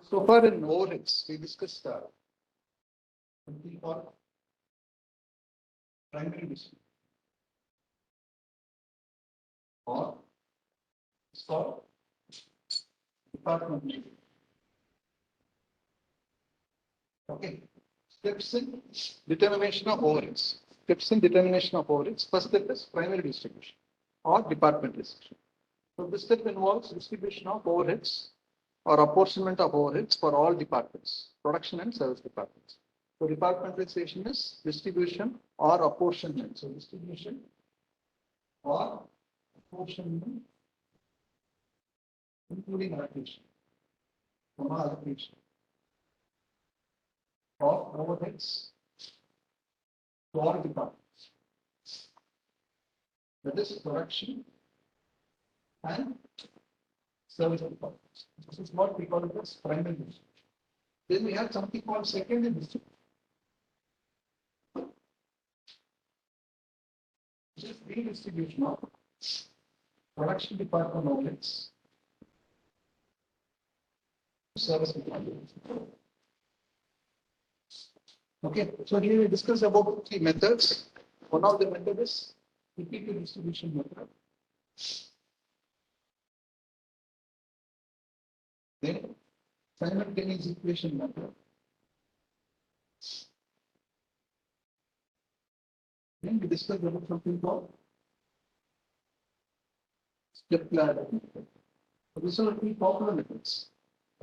So far in overheads, we discussed something called primary distribution or it's called department. Okay. Steps in determination of overheads. Steps in determination of overheads. First step is primary distribution or department distribution. So this step involves distribution of overheads or apportionment of overheads for all departments, production and service departments. So departmentalization is distribution or apportionment. So distribution or apportionment, including allocation, allocation of overheads to all departments. That is production and service departments. This is what we call it as primary distribution. Then we have something called secondary distribution. Which is redistribution of production department overheads to service department. Okay, so here we discuss about three methods. One of the method is repeated distribution method. Then simultaneous equation method. Then we discuss about something called step ladder method. So these are three popular methods,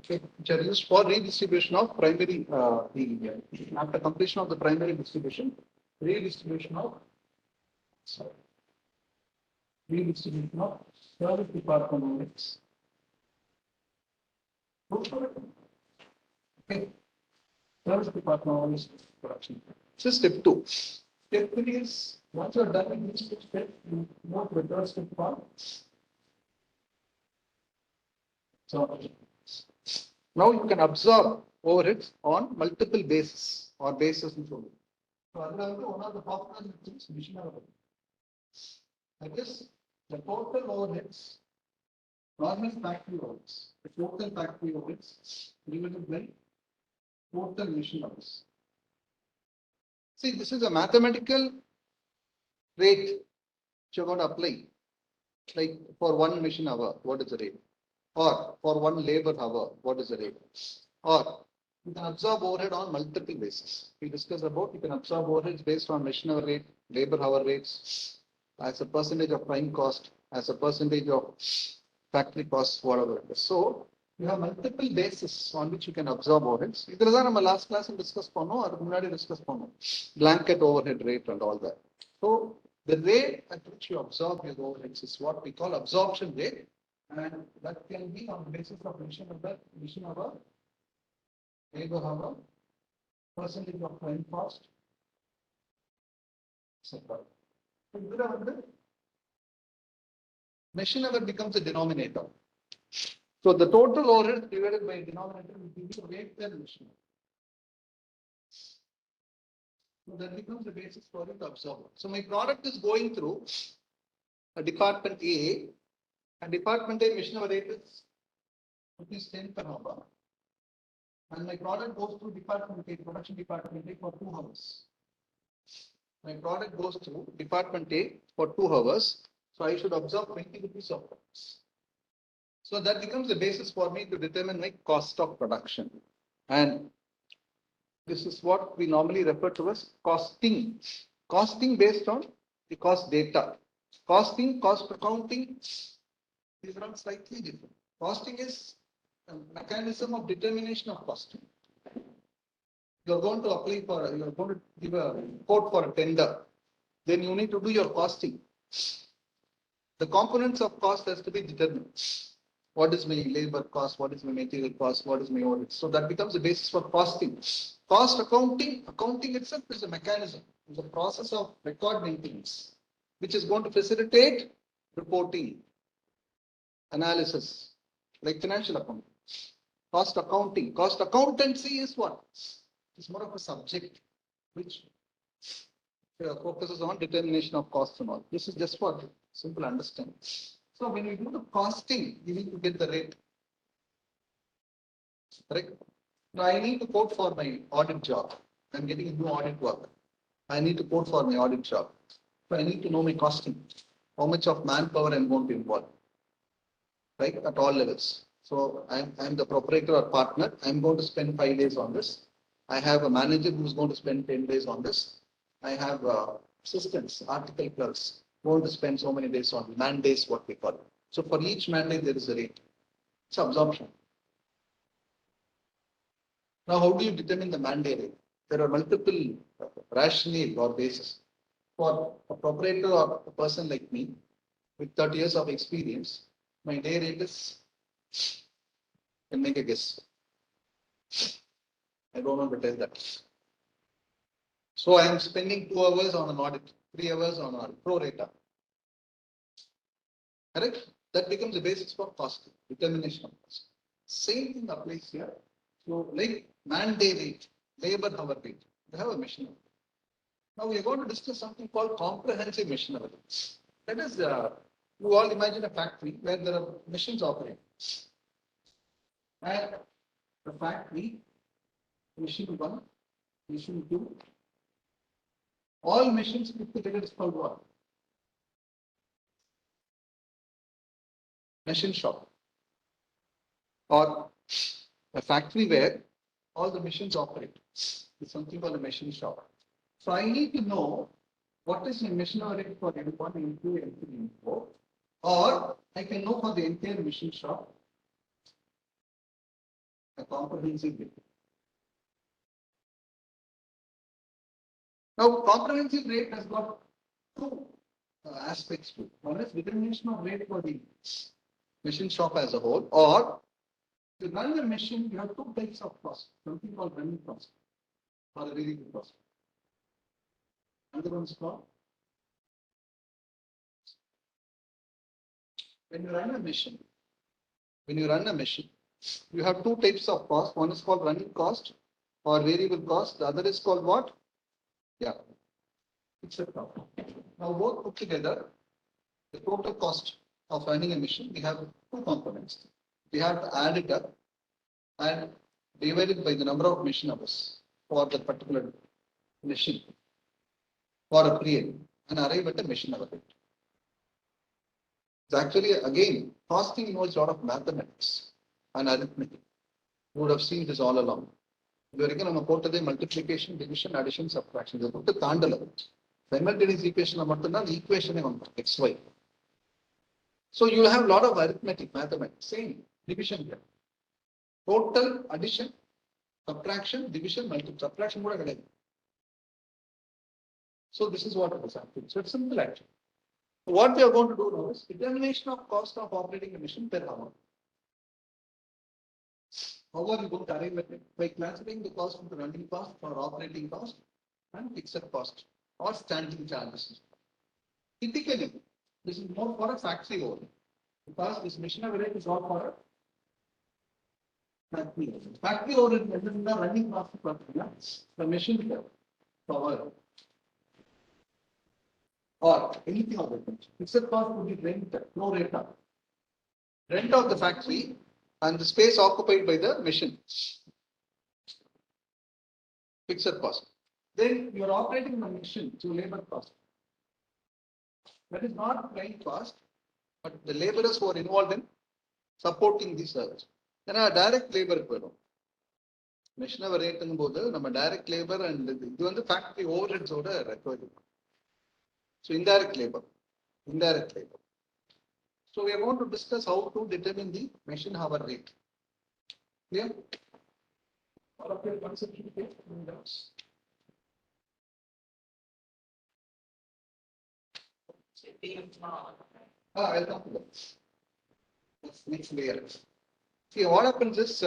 okay, which are used for redistribution of primary after completion of the primary distribution, redistribution of service department units. Okay. Service department units production. So step 2. Step 3 is once you are done with these two steps, you move to the third step one. So now you can absorb overheads on multiple bases or bases and so on. So one of the popular methods is mission overhead. That is the total overheads, normal factory overheads, the total factory overheads divided by total mission hours. See, this is a mathematical rate which you're going to apply. Like for one mission hour, what is the rate? Or for one labor hour, what is the rate? Or you can absorb overhead on multiple bases. We discussed about you can absorb overheads based on mission hour rate, labor hour rates, as a percentage of prime cost, as a percentage of factory costs, whatever it is. So you have multiple bases on which you can absorb overheads. This is our last class and discuss blanket overhead rate and all that. So the rate at which you absorb your overheads is what we call absorption rate, and that can be on the basis of mission hour, labor hour, percentage of prime cost, etc. Mission hour becomes a denominator. So the total overhead divided by denominator will give you rate per mission. So that becomes the basis for it to absorb. So my product is going through a department A, and department A mission hour rate is 10 per hour. And my product goes through department A, production department A for 2 hours. My product goes through department A for 2 hours. So I should absorb 20 rupees of price. So that becomes the basis for me to determine my cost of production. And this is what we normally refer to as costing. Costing based on the cost data. Costing, cost accounting, these are slightly different. Costing is a mechanism of determination of costing. You're going to apply for, you're going to give a quote for a tender. Then you need to do your costing. The components of cost has to be determined. What is my labor cost? What is my material cost? What is my overhead? So that becomes the basis for costing. Cost accounting itself is a mechanism, is a process of record maintenance, which is going to facilitate reporting, analysis, like financial accounting. Cost accounting, cost accountancy is what? It's more of a subject which focuses on determination of costs and all. This is just for simple understanding. So when you do the costing, you need to get the rate. correct? Now I need to quote for my audit job. I'm getting a new audit work. I need to quote for my audit job. So I need to know my costing, how much of manpower I'm going to involve, right? At all levels. So I'm the proprietor or partner. I'm going to spend 5 days on this. I have a manager who's going to spend 10 days on this. I have assistants, article clerks, going to spend so many days on man days, what we call it. So for each mandate, there is a rate. It's absorption. Now, how do you determine the mandate rate? There are multiple rationale or basis. For a proprietor or a person like me with 30 years of experience, my day rate is, can make a guess. I don't want to tell that. So I am spending 2 hours on an audit, 3 hours on a pro rata. Correct? That becomes the basis for cost, determination of cost. Same thing applies here. So like man day rate, labor hour rate, they have a mission. Now we are going to discuss something called comprehensive mission hour. That is, you all imagine a factory where there are machines operating. And the factory, machine 1, machine 2, all machines put together is called what? Machine shop. Or a factory where all the machines operate. It's something called a machine shop. So I need to know what is the machine hour rate for M1, M2, M3, M4, or I can know for the entire machine shop a comprehensive rate. Now, comprehensive rate has got two aspects to it. One is determination of rate for the machine shop as a whole, or to run the machine, you have two types of cost, something called running cost or a variable cost. Another one is called when you run a machine. When you run a machine, you have two types of cost. One is called running cost or variable cost. The other is called what? Yeah, fixed cost. Now both put together, the total cost of running a machine, we have two components. We have to add it up and divide it by the number of machine hours for that particular machine for a period and arrive at a machine hour rate. It's actually, again, costing involves a lot of mathematics and arithmetic. You would have seen this all along. Again, I'm a multiplication, division, addition, subtraction. This is the simultaneous equation the equation xy. So you have a lot of arithmetic, mathematics. Same division here. Total, addition, subtraction, division, multiplication, subtraction. So this is what it is actually. So it's simple actually. What we are going to do now is determination of cost of operating a machine per hour. How are you going to arrive at it? By classifying the cost into running cost or operating cost and fixed cost or standing charges. Typically, this is more for a factory only because this machine rate is not for a factory. Factory oriented the running cost the machine power or anything of that nature. Fixed cost would be rent, no rate. Rent of the factory and the space occupied by the machine. Fixed cost. Then you are operating the machine through labor cost. That is not prime cost, but the laborers who are involved in supporting the service. Then a direct labor. Machine rate and both direct labor and the factory overheads required. So indirect labor. Indirect labor. So we are going to discuss how to determine the machine hour rate. Clear? All of your concepts will be I'll come to that. That's next layer. See, what happens is,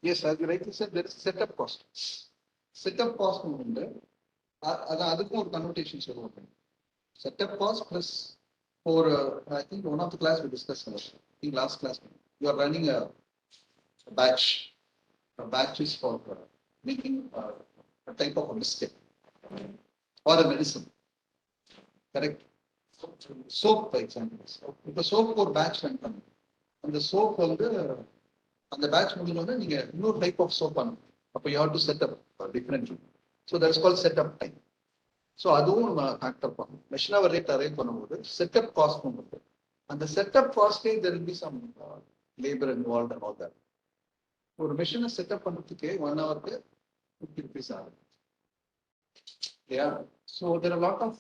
yes, as you rightly said, there is setup cost. Setup cost that's more connotations. Setup cost plus for, I think one of the class we discussed, I think last class, you are running a batch. A batch is for making a type of a mistake or a medicine. Correct? Soap, for example. If the soap for batch and the soap on the அந்த batch முடிஞ்சோடனே நீங்க இன்னொரு type of soap பண்ணணும். அப்போ you have to set up differently. So that's call set up time. So அதுவும் நம்ம factor பண்ணணும். Machine hour rate arrange பண்ணும்போது செட்டப் காஸ்ட் பண்ணுறது. அந்த செட்டப் காஸ்டே there will be some labour involve and all that. ஒரு மெஷினை செட்டப் பண்ணுறதுக்கே 1 ஹவருக்கு 50 rupees ஆகுது. Yeah. So there are a lot of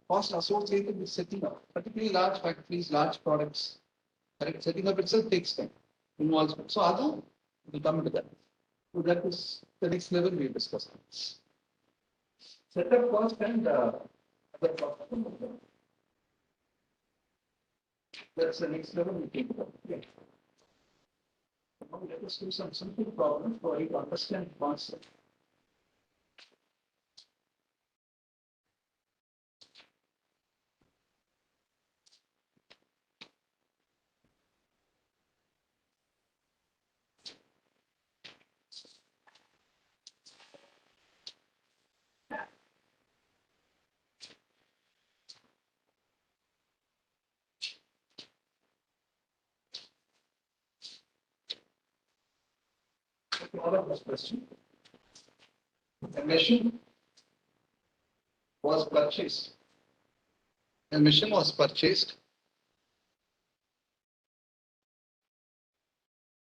costs associated with setting up, particularly large factories, large products. Correct? Setting up itself takes time, involvement. So other will come into that. So that is the next level we discuss. Setup cost and other cost. That's the next level we take up. Yeah. Now let us do some simple problems for you to understand the concept. This question. A machine was purchased. A machine was purchased.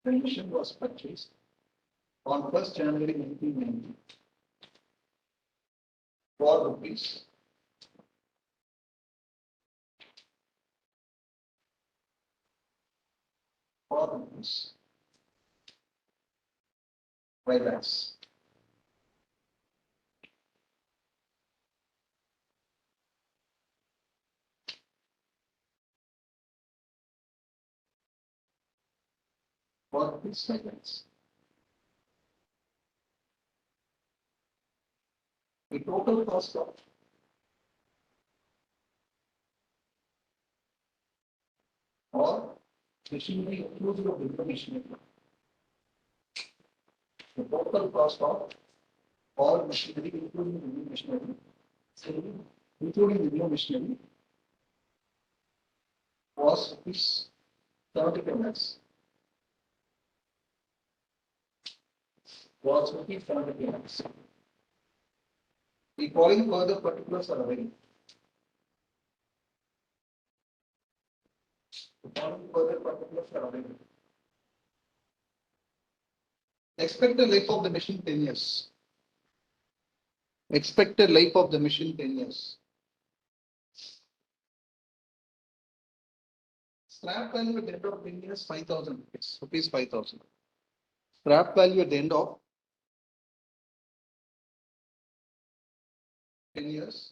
The machine was purchased on 1st January 1990 for rupees 5 lakhs. For rupees 5 lakhs. The total cost of or machinery inclusive of information. The total cost of all machinery including the new machinery, including the new machinery, was rupees 75 lakhs. Was rupees 75 lakhs. The following further particulars are available. The following further particulars are available. Expected life of the machine 10 years. Expected life of the machine 10 years. Scrap value at the end of 10 years 5,000 rupees. Rupees 5,000. Scrap value at the end of 10 years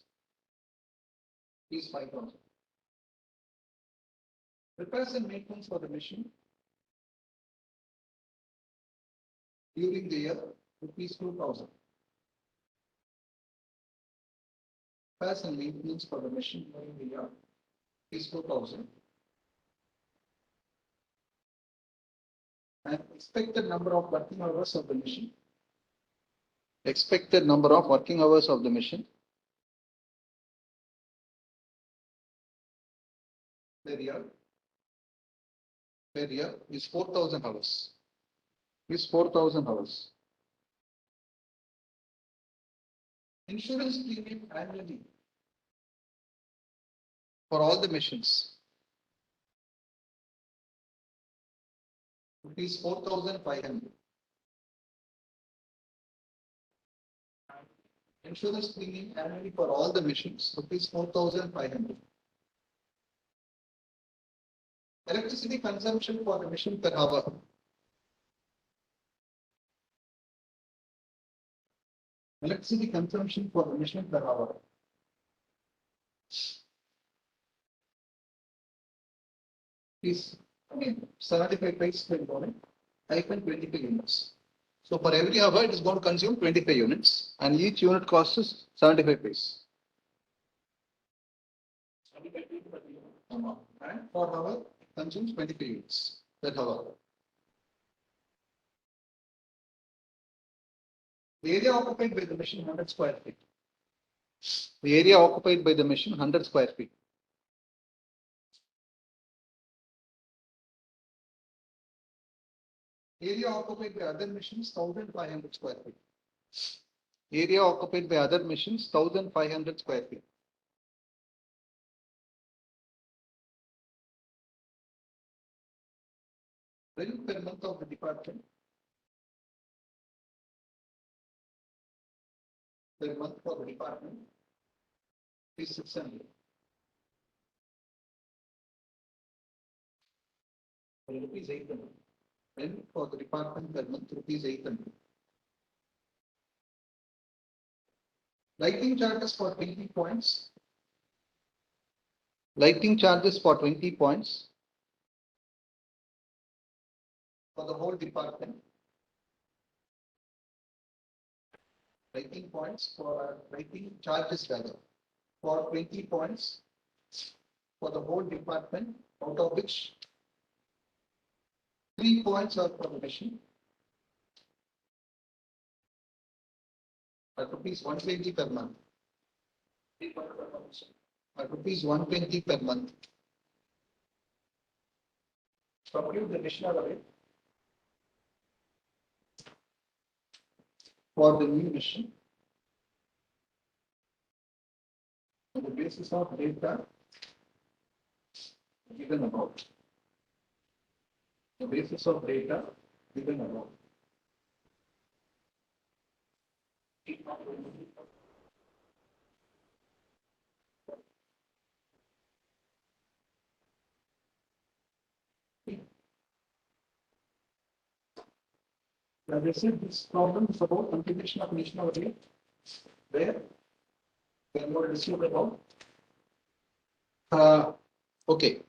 is 5,000. Repairs and maintenance for the machine during the year rupees 2,000. Repairs and maintenance for the machine during the year is 2,000. And expected number of working hours of the machine. Expected number of working hours of the machine. Per year is 4,000 hours. Is 4,000 hours. Insurance premium annually for all the machines is 4,500. Insurance premium annually for all the machines is 4,500. Electricity consumption for the machine per hour. Electricity consumption for the machine per hour is 75 paise per unit, hyphen 25 units. So for every hour it is going to consume 25 units and each unit cost is 75 paise. 75 paise per unit. And for hour it consumes 25 units per hour. The area occupied by the machine 100 square feet. The area occupied by the machine 100 square feet. Area occupied by other machines 1500 square feet. Area occupied by other machines 1500 square feet. Revenue per month of the department. Per month for the department is 600. Rupees 800. Revenue for the department per month rupees 800. Lighting charges for 20 points. Lighting charges for 20 points for the whole department. Lighting points for lighting charges rather for 20 points for the whole department, out of which 3 points are for the machine at rupees 120 per month. At rupees 120 per month. Compute the machine array for the new machine on the basis of data given above. The basis of data given above. Now, they said this problem is about computation of machine array where we are going to discuss about. Okay.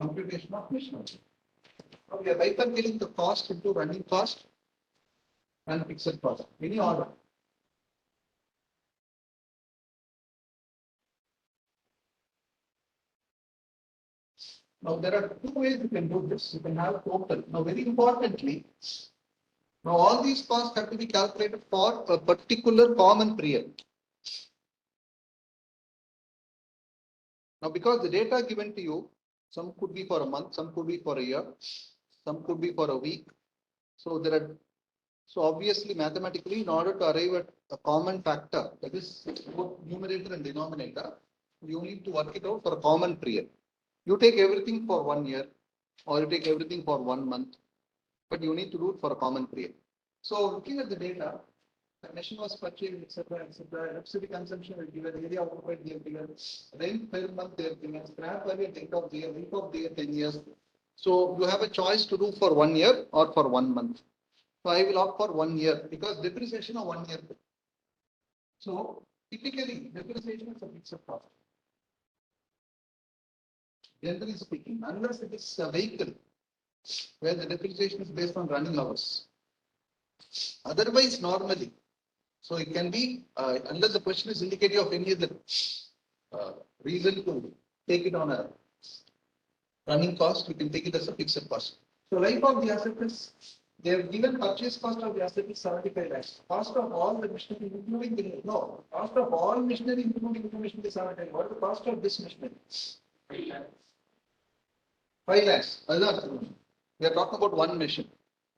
Computation of machine array. Now we are bifurcating the cost into running cost and fixed cost. Any order. Now there are two ways you can do this. You can have total. Now very importantly, now all these costs have to be calculated for a particular common period. Now because the data given to you, some could be for a month, some could be for a year, some could be for a week. So there are, so obviously mathematically in order to arrive at a common factor, that is both numerator and denominator, you need to work it out for a common period. You take everything for 1 year or you take everything for 1 month, but you need to do it for a common period. So looking at the data, the machine was purchased, etc., etc. Electricity consumption will give an area occupied, they have given rent per month, they have given scrap value at the end of the year, life of the year 10 years. So you have a choice to do for 1 year or for 1 month. So I will opt for 1 year because depreciation of 1 year. So typically depreciation is a fixed cost. Generally speaking, unless it is a vehicle where the depreciation is based on running hours. Otherwise, normally, so it can be, unless the question is indicative of any other reason to take it on a running cost, we can take it as a fixed cost. So life of the asset is, they have given purchase cost of the asset is 75 lakhs. Cost of all the machinery, including the, no, cost of all machinery, including the machinery is 75. What is the cost of this machinery? 5 lakhs. We are talking about one machine.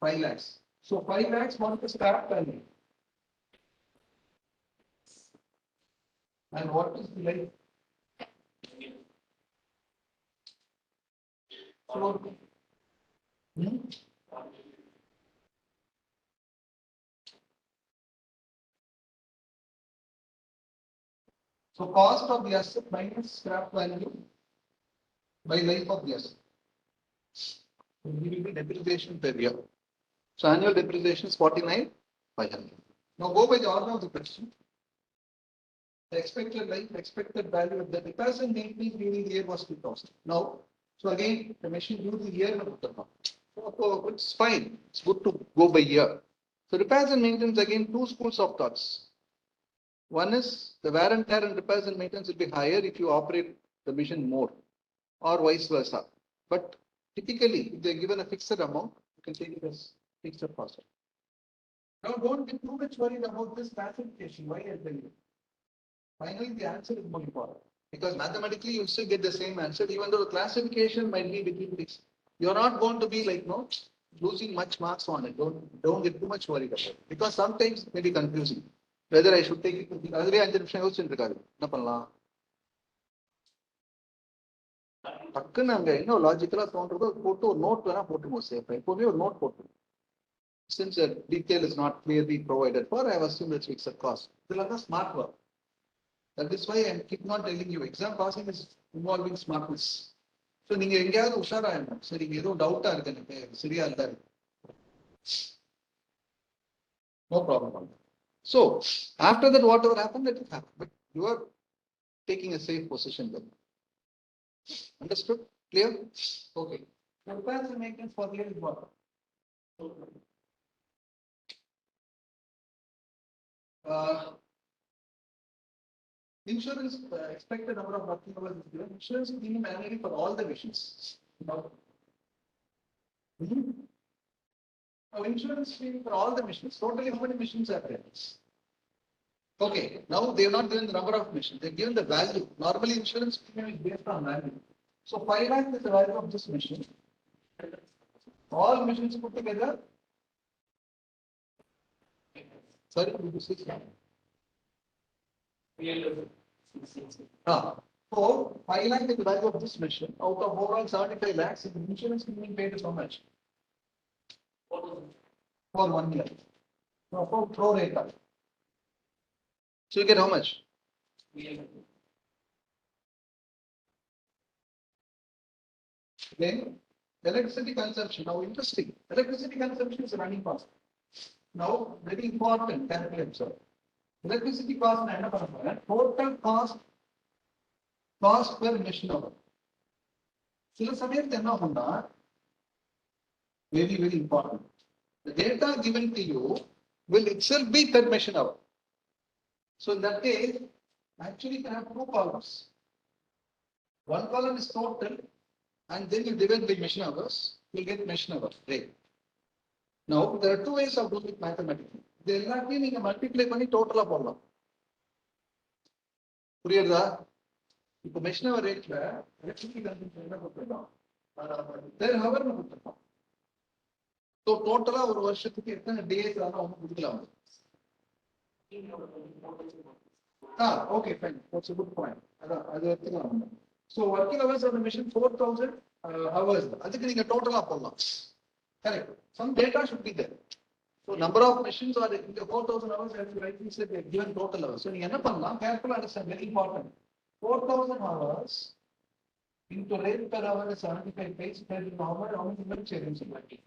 5 lakhs. So 5 lakhs, what is the scrap value? And what is the life? So, so cost of the asset minus scrap value by life of the asset. We will be depreciation per year. So annual depreciation is 49,500. Now go by the order of the question. The expected life, expected value of the repairs and maintenance during the year was 2,000. Now, so again, the machine during the year, so it's fine. It's good to go by year. So repairs and maintenance, again, two schools of thoughts. One is the wear and tear and repairs and maintenance will be higher if you operate the machine more, or vice versa. But typically, if they're given a fixed amount, you can take it as fixed cost. Now don't be too much worried about this classification. Why I tell you? Finally, the answer is more important. Because mathematically you still get the same answer, even though the classification might be between these. You're not going to be like no losing much marks on it. Don't get too much worried about it. Because sometimes it may be confusing. Whether I should take it to the other way, என்ன பண்ணலாம் டக்குன்னு அங்க என்ன லாஜிக்கலா தோன்றதோ போட்டு ஒரு note வேணா போட்டுருவோம் safe எப்பவுமே ஒரு நோட் போட்டுருவோம் since the detail is not clearly provided for I have assumed it's fixed cost இதெல்லாம் தான் smart work that is why I keep not telling you exam passing is involving smartness so நீங்க எங்கயாவது உஷாரா இருக்கணும் சரி ஏதோ டவுட்டா இருக்கு எனக்கு சரியா இல்ல no problem so after that whatever happened that will happen but you are taking a safe position then understood clear okay now repairs and maintenance for the water insurance expected number of working hours is given. Insurance is given annually for all the machines. Now, insurance is for all the machines. Totally, how many machines are there? Okay, now they have not given the number of machines. They have given the value. Normally, insurance premium is based on value. So, 5 lakh is the value of this machine. All machines put together. Sorry, 6 lakh. So 5 lakh is the value of this machine. Out of overall 75 lakhs, the insurance premium paid is how much? For 1 year. No, for pro rata. So you get how much? Then electricity consumption. Now interesting. Electricity consumption is running cost. Now very important calculate. So electricity cost total cost per machine hour. சில சமயத்துல என்ன ஆகும்னா very very important. The data given to you will itself be per machine hour. So in that case, actually you can have two columns. One column is total, and then you divide by machine hours, you'll get machine hour rate. Now there are two ways of doing it mathematically. இது எல்லாத்தையும் நீங்க multiply பண்ணி டோட்டலா போடலாம் புரியுதா இப்போ machine அவர் ரேட்ல electricity consumption என்ன கொடுத்துருக்கோம் பெர் ஹவர் கொடுத்துருக்கோம் ஸோ டோட்டலா ஒரு வருஷத்துக்கு எத்தனை டேஸ் ஆனா அவங்க கொடுக்கலாம் okay fine what's a good point அதான் அது எடுத்துக்கலாம் so working hours of the machine 4000 hours அதுக்கு நீங்க டோட்டலா போடலாம் correct some data should be there So number of machines are in the 4,000 hours as you rightly said they are given total hours. So you can careful understand very important. 4,000 hours into rate per hour is 75 paise per hour. How many minutes are in somebody?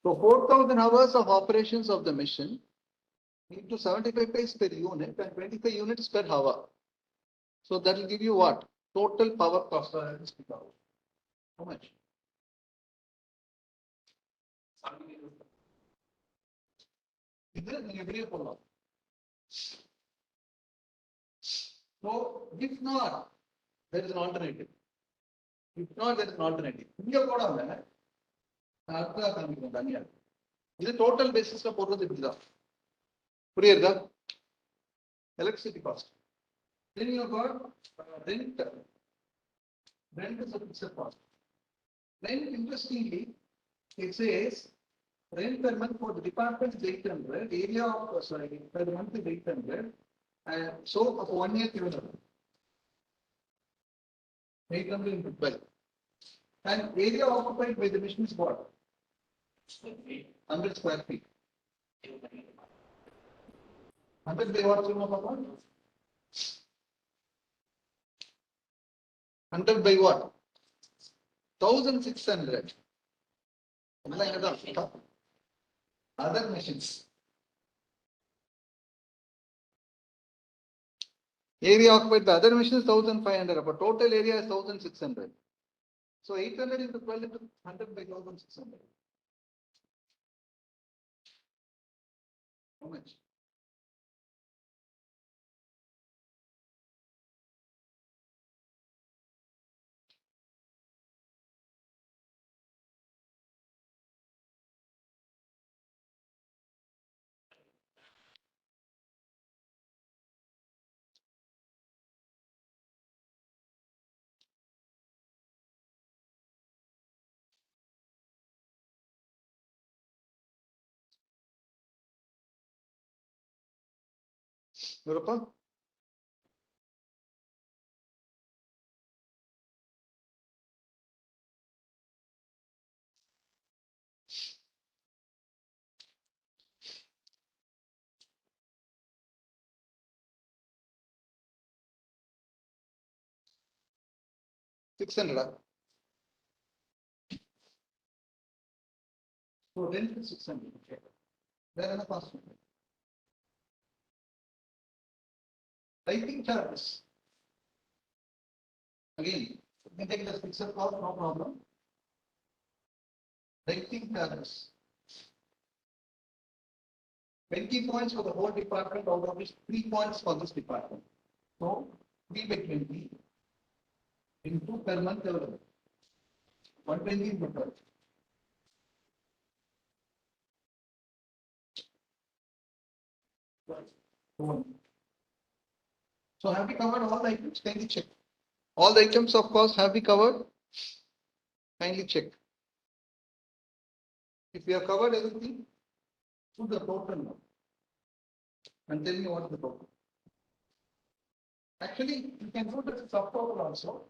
So 4,000 hours of operations of the machine into 75 paise per unit and 25 units per hour. So that will give you what? Total power cost. How much? இது நீங்க வெளியே போடலாம் so if not there is an alternative இங்க போடாம அடுத்த காமிக்கிறேன் தனியா இது டோட்டல் பேசிஸ்ல போடுறது இப்படிதான் புரியுதா electricity cost then you got rent is a fixed cost then interestingly it says rent per month for the department is 800, area of per month is 800, and so for 1 year given 800 into 12. And area occupied by the machine is what? 100 square feet. 100 by what? 100 by what? 1600. Other machines. Area occupied by other machines 1,500, but total area is 1,600. So 800 into 12 into 100 by 1,600. How much? Europa? $600. So rent is 600. Okay. Where are the cost? Writing charges. Again, you can take the fixed cost, no problem. Writing charges. 20 points for the whole department, out of which 3 points for this department. So 3 by 20 into per month available. 120 per month. So have we covered all the items? Kindly check. All the items of course have we covered? Kindly check. If we have covered everything, put the total now and tell me what is the total. Actually, you can put the subtotal also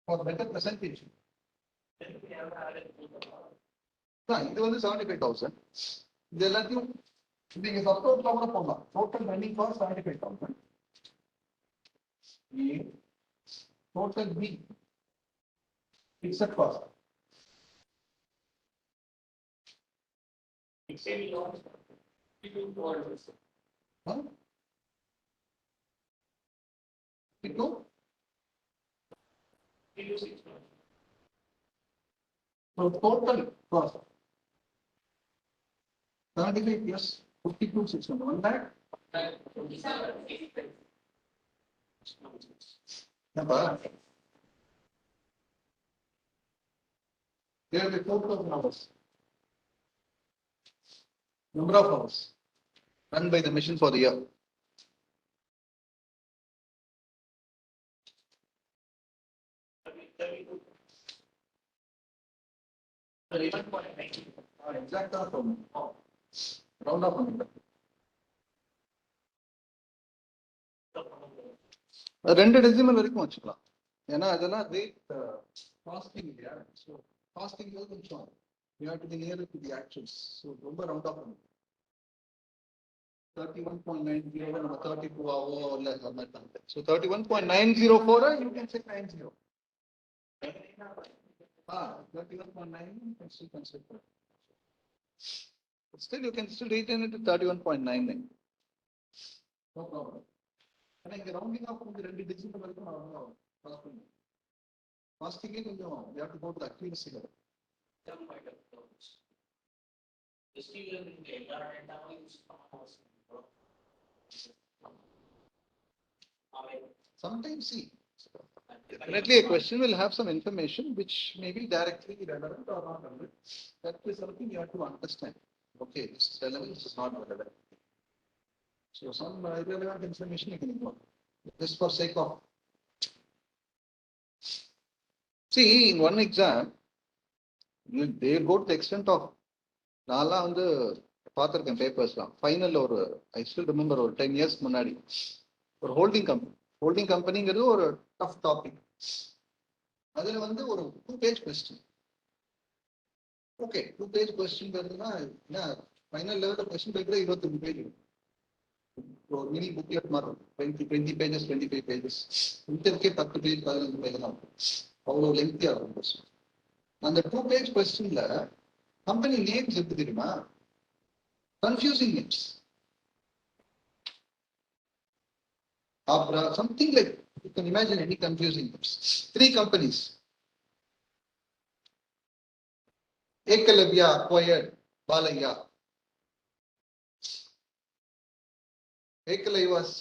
for better presentation. No, it was 75,000. They let you. The subtotal total running cost 75,000. A total B fixed cost. Huh? Into? So total cost 75 plus 52,600. 1 lakh. Here are the 4,000 hours. Number of hours run by the machine for the year. Exact round up on ரெண்டு decimal வரைக்கும் வச்சுக்கலாம் ஏன்னா அதெல்லாம் rate costing இல்லையா so costing கொஞ்சம் you have to be near to the actuals so ரொம்ப round up பண்ணுங்க 31.90 நம்ம 32 ஆவோ இல்ல அந்த மாதிரி தான் so 31.904 you can say 90 31.9 you can still consider but still you can still retain it to 31.99 no problem ஆனா இங்க ரவுண்டிங் ஆஃப் வந்து ரெண்டு டிஜிட் வரைக்கும் நான் பாஸ் பண்ணுவேன் பாஸ்டிங்கே கொஞ்சம் you have to go to the accuracy level sometimes see definitely a question will have some information which may be directly relevant or not relevant. That is something you have to understand. Okay, this is relevant, this is not relevant. So some irrelevant information you can ignore. Just for sake of. See, in one exam, they go to the extent of Nala on the பார்த்துருக்கேன் பேப்பர்ஸ்லாம் final ஒரு I still remember ஒரு 10 years முன்னாடி ஒரு holding கம்பெனிங்கிறது ஒரு tough topic அதுல வந்து ஒரு 2 page question okay 2 page கொஸ்டின்ங்கிறதுனா என்ன ஃபைனல் லெவலில் கொஸ்டின் பேப்பர் 25 பேஜ் ஒரு மினி புக்லெட் மாதிரி 20 pages 25 pages இன்டர்க்கே 10 பேஜ் 15 பேஜ் தான் அவ்வளோ லெங்க்தியாக இருக்கும் கொஸ்டின் அந்த 2 page கொஸ்டின்ல கம்பெனி நேம்ஸ் எப்படி தெரியுமா confusing names. Something like, you can imagine any confusing names. 3 companies. Ekalavya acquired Balaya. Ekalaya's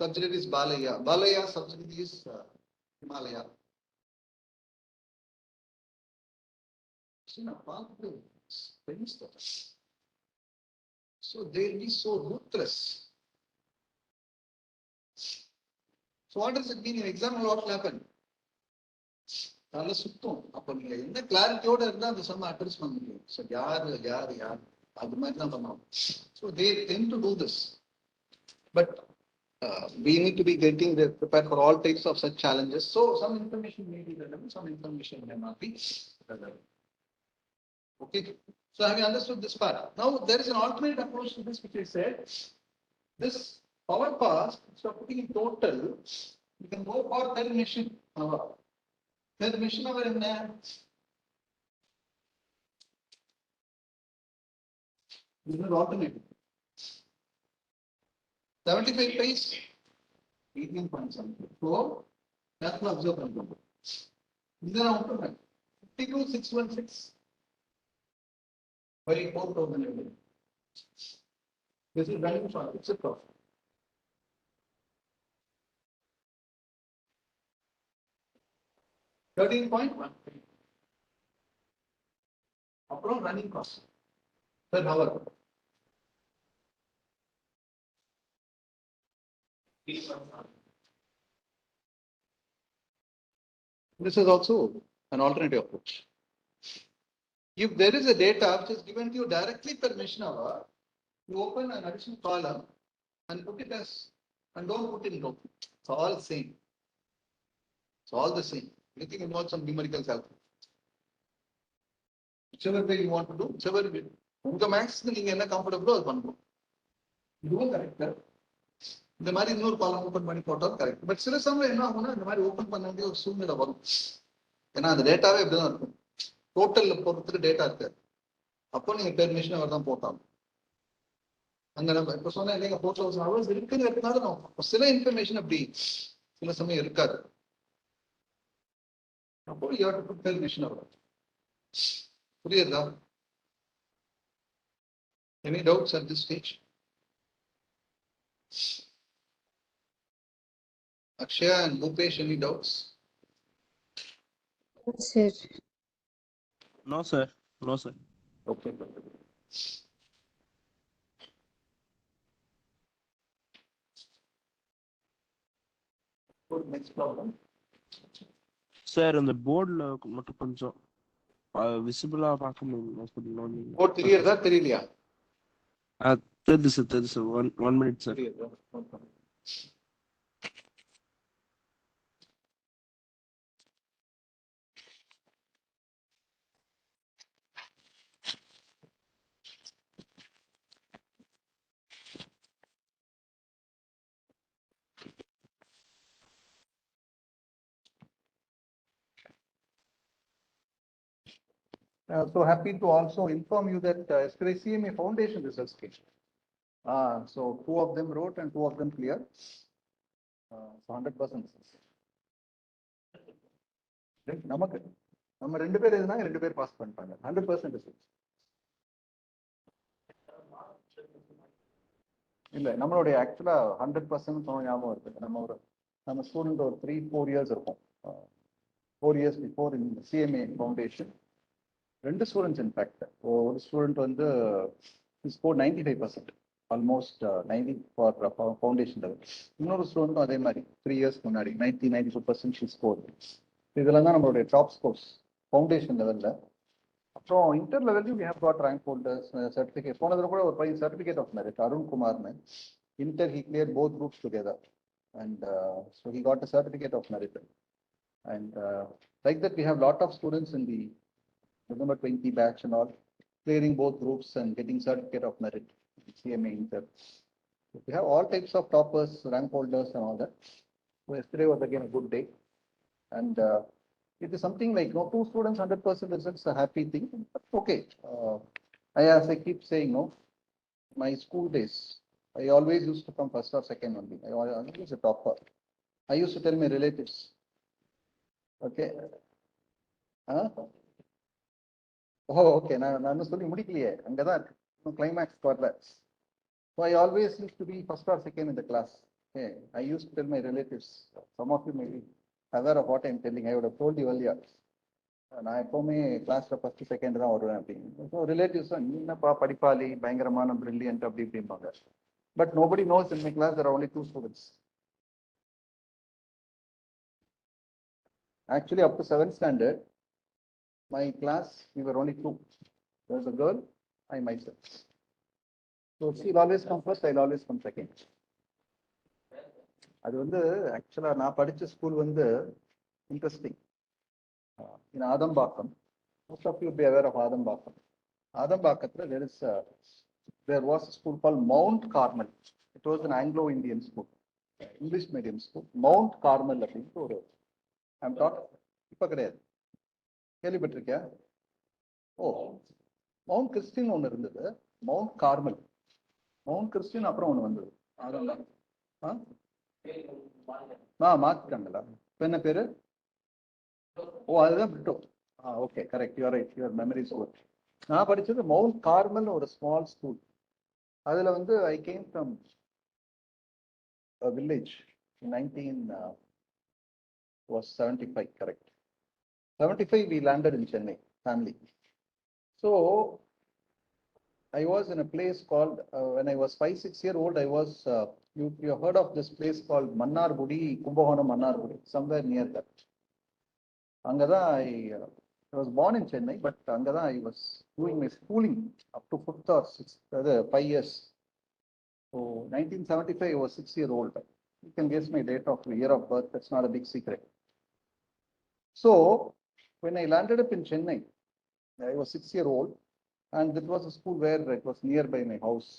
subsidiary is Balaya. Balaya's subsidiary is Himalaya. So they'll be so ruthless. So what does it mean in exam? What will happen? என்ன கிளாரிட்டியோட இருந்தா அந்த சம்ம address பண்ண முடியும் so யார் அது மாதிரி தான் பண்ணுவோம் so they ten to do this But we need to be getting prepared for all types of such challenges. So some information may be relevant, some information may not be relevant. Okay. So have you understood this part? Now there is an alternate approach to this, which I said. This power pass, instead of putting in total, you can go for per machine hour. Per machine hour in there. This is alternate. 75 pace, 18 point something. So that's the observed number. These are alternate. 52616 by 4000. This is value for it's a profit. 13.1. Upon running cost per hour. This is also an alternative approach. If there is a data which is given to you directly per machine hour, you open an additional column and put it as, and don't put in total. It's all same. It's all the same. Anything involves some numerical calculation. Whichever way you want to do, whichever way. உங்க மேக்ஸ்க்கு நீங்க என்ன கம்ஃபர்டபுளோ அது பண்ணணும். இதுவும் கரெக்டா. இந்த மாதிரி இன்னொரு காலம் ஓபன் பண்ணி போட்டாலும் கரெக்ட். பட் சில சமயம் என்ன ஆகும்னா இந்த மாதிரி ஓபன் பண்ண வேண்டிய ஒரு சூழ்நிலை வரும். ஏன்னா அந்த டேட்டாவே இப்படிதான் இருக்கும். டோட்டல்ல போறதுக்கு டேட்டா இருக்காது. அப்போ நீங்க பெர்மிஷன் அவர் தான் போட்டாங்க. அங்க நம்ம இப்ப சொன்ன இல்லைங்க 4000 ஹவர்ஸ் இருக்குன்னு இருந்தாலும் சில இன்ஃபர்மேஷன் அப்படி சில சமயம் இருக்காது. அப்போ you have to put permission hour. புரியுதா? Any doubts at this stage? Akshaya and Bhupesh, any doubts? Sir. No, sir. No, sir. Okay. Next problem. Sir, on the board மட்டும் கொஞ்சம் விசிபிளா பார்க்க முடியும். Board தெரியுதா தெரியலையா? தெரியுது sir. 1 minute sir. So happy to also inform you that yesterday CMA Foundation results came. So 2 of them wrote and 2 of them clear. So 100%. நமக்கு நம்ம 2 பேர் எழுதினாங்க 2 பேர் பாஸ் பண்ணிட்டாங்க 100% ரிசல்ட். இல்ல நம்மளுடைய ஆக்சுவலா 100% ஞாபகம் இருக்கு. நம்ம ஸ்டூடெண்ட் ஒரு 3-4 இயர்ஸ் இருக்கும். 4 years before in CMA Foundation. 2 students in fact. ஒரு ஸ்டூடெண்ட் வந்து score 95%, almost 90 for foundation level. இன்னொரு ஸ்டூடெண்ட்டும் அதே மாதிரி 3 years முன்னாடி 92% ஸ்கோர். இதெல்லாம் தான் நம்மளுடைய டாப் ஸ்கோர்ஸ் ஃபவுண்டேஷன் லெவலில். அப்புறம் இன்டர் லெவல்லையும் we have got rank holders certificate. போனதில் கூட ஒரு பையன் சர்டிஃபிகேட் ஆஃப் மெரிட் அருண் குமார்னு. Inter he clear both groups together and so he got a certificate of merit. And like that we have lot of students in the November 20 batch and all, clearing both groups and getting certificate of merit, CMA Inter. We have all types of toppers, rank holders and all that. So yesterday was again a good day. And it is something like 2 students, 100% results, a happy thing. But okay, as I keep saying, my school days, I always used to come first or second only. I was a topper. I used to tell my relatives, okay, okay நான் சொல்லி முடிக்கலையே, அங்கதான் இருக்கு, climax வரல. So I always used to be first or second in the class. Okay, I used to tell my relatives, some of you may be aware of what I'm telling. I would have told you earlier. நான் எப்பவுமே கிளாஸ்ல first second தான் வருவேன் அப்படின்னு. So relatives என்னப்பா படிப்பாளி, பயங்கரமான brilliant அப்படி இப்படிம்பாங்க. But nobody knows in my class there are only 2 students. Actually up to 7th standard, my class, we were only 2. There was a girl, I myself. So she'll always come first, I'll always come second. அது வந்து ஆக்சுவலா நான் படிச்ச school வந்து interesting. In Adambakkam, most of you be aware of Adambakkam. ஆதம்பாக்கத்துல there was a school called Mount Carmel. It was an Anglo-Indian school, English medium school. Mount Carmel அப்படின்ட்டு ஒரு I'm talking இப்ப கிடையாது, கேள்விப்பட்டிருக்கியா? ஓ, மவுண்ட் கிறிஸ்டின் ஒன்று இருந்தது, மவுண்ட் கார்மல். மவுண்ட் கிறிஸ்டின் அப்புறம் ஒன்று வந்தது. மாத்திட்டாங்களா? இப்ப என்ன பேரு? ஓ, அதுதான் Brito. Okay, correct, you're right, your memory is good. நான் படிச்சது மவுண்ட் கார்மல், ஒரு ஸ்மால் ஸ்கூல். அதுல வந்து I came from village. 1975, correct. 75 we landed in Chennai, family. So I was in a place called, when I was 5-6 years old, I was, you have heard of this place called Mannargudi, Kumbakonam Mannargudi, somewhere near that. Angada I was born in Chennai, but Angada I was doing my schooling up to 5th or 6th, 5 years. So 1975, I was 6 years old. You can guess my date of year of birth, that's not a big secret. So when I landed up in Chennai, I was 6 years old, and that was a school where it was nearby my house,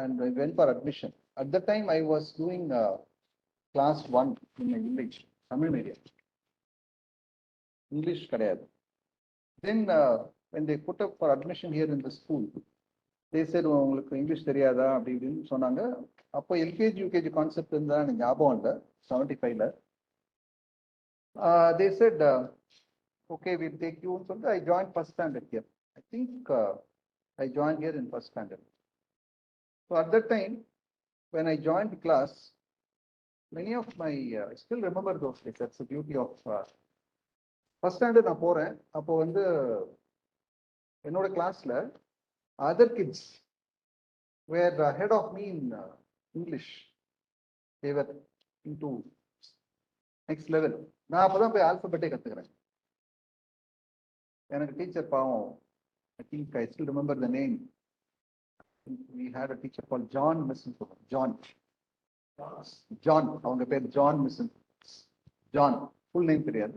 and I went for admission. At that time, I was doing class 1 in my village, Tamil medium. English கிடையாது. Then when they put up for admission here in the school, they said உங்களுக்கு English தெரியாதா அப்படி இப்படின்னு சொன்னாங்க. அப்போ LKG UKG concept இருந்தா எனக்கு ஞாபகம் இல்லை. 75ல they said okay, we'll take you. So I joined first standard here. I think I joined here in first standard. So at that time, when I joined the class, many of my, I still remember those days. That's the beauty of first standard. நான் போறேன், அப்போ வந்து என்னோட கிளாஸ்ல other kids were ahead of me in English. They were into next level. நான் அப்பதான் போய் ஆல்பபெட்டே கத்துக்கிறேன். எனக்கு டீச்சர் பாவம், I think I still remember the name. We had a teacher called John Misson. John, அவங்க பேர் John Misson. John, full name தெரியாது.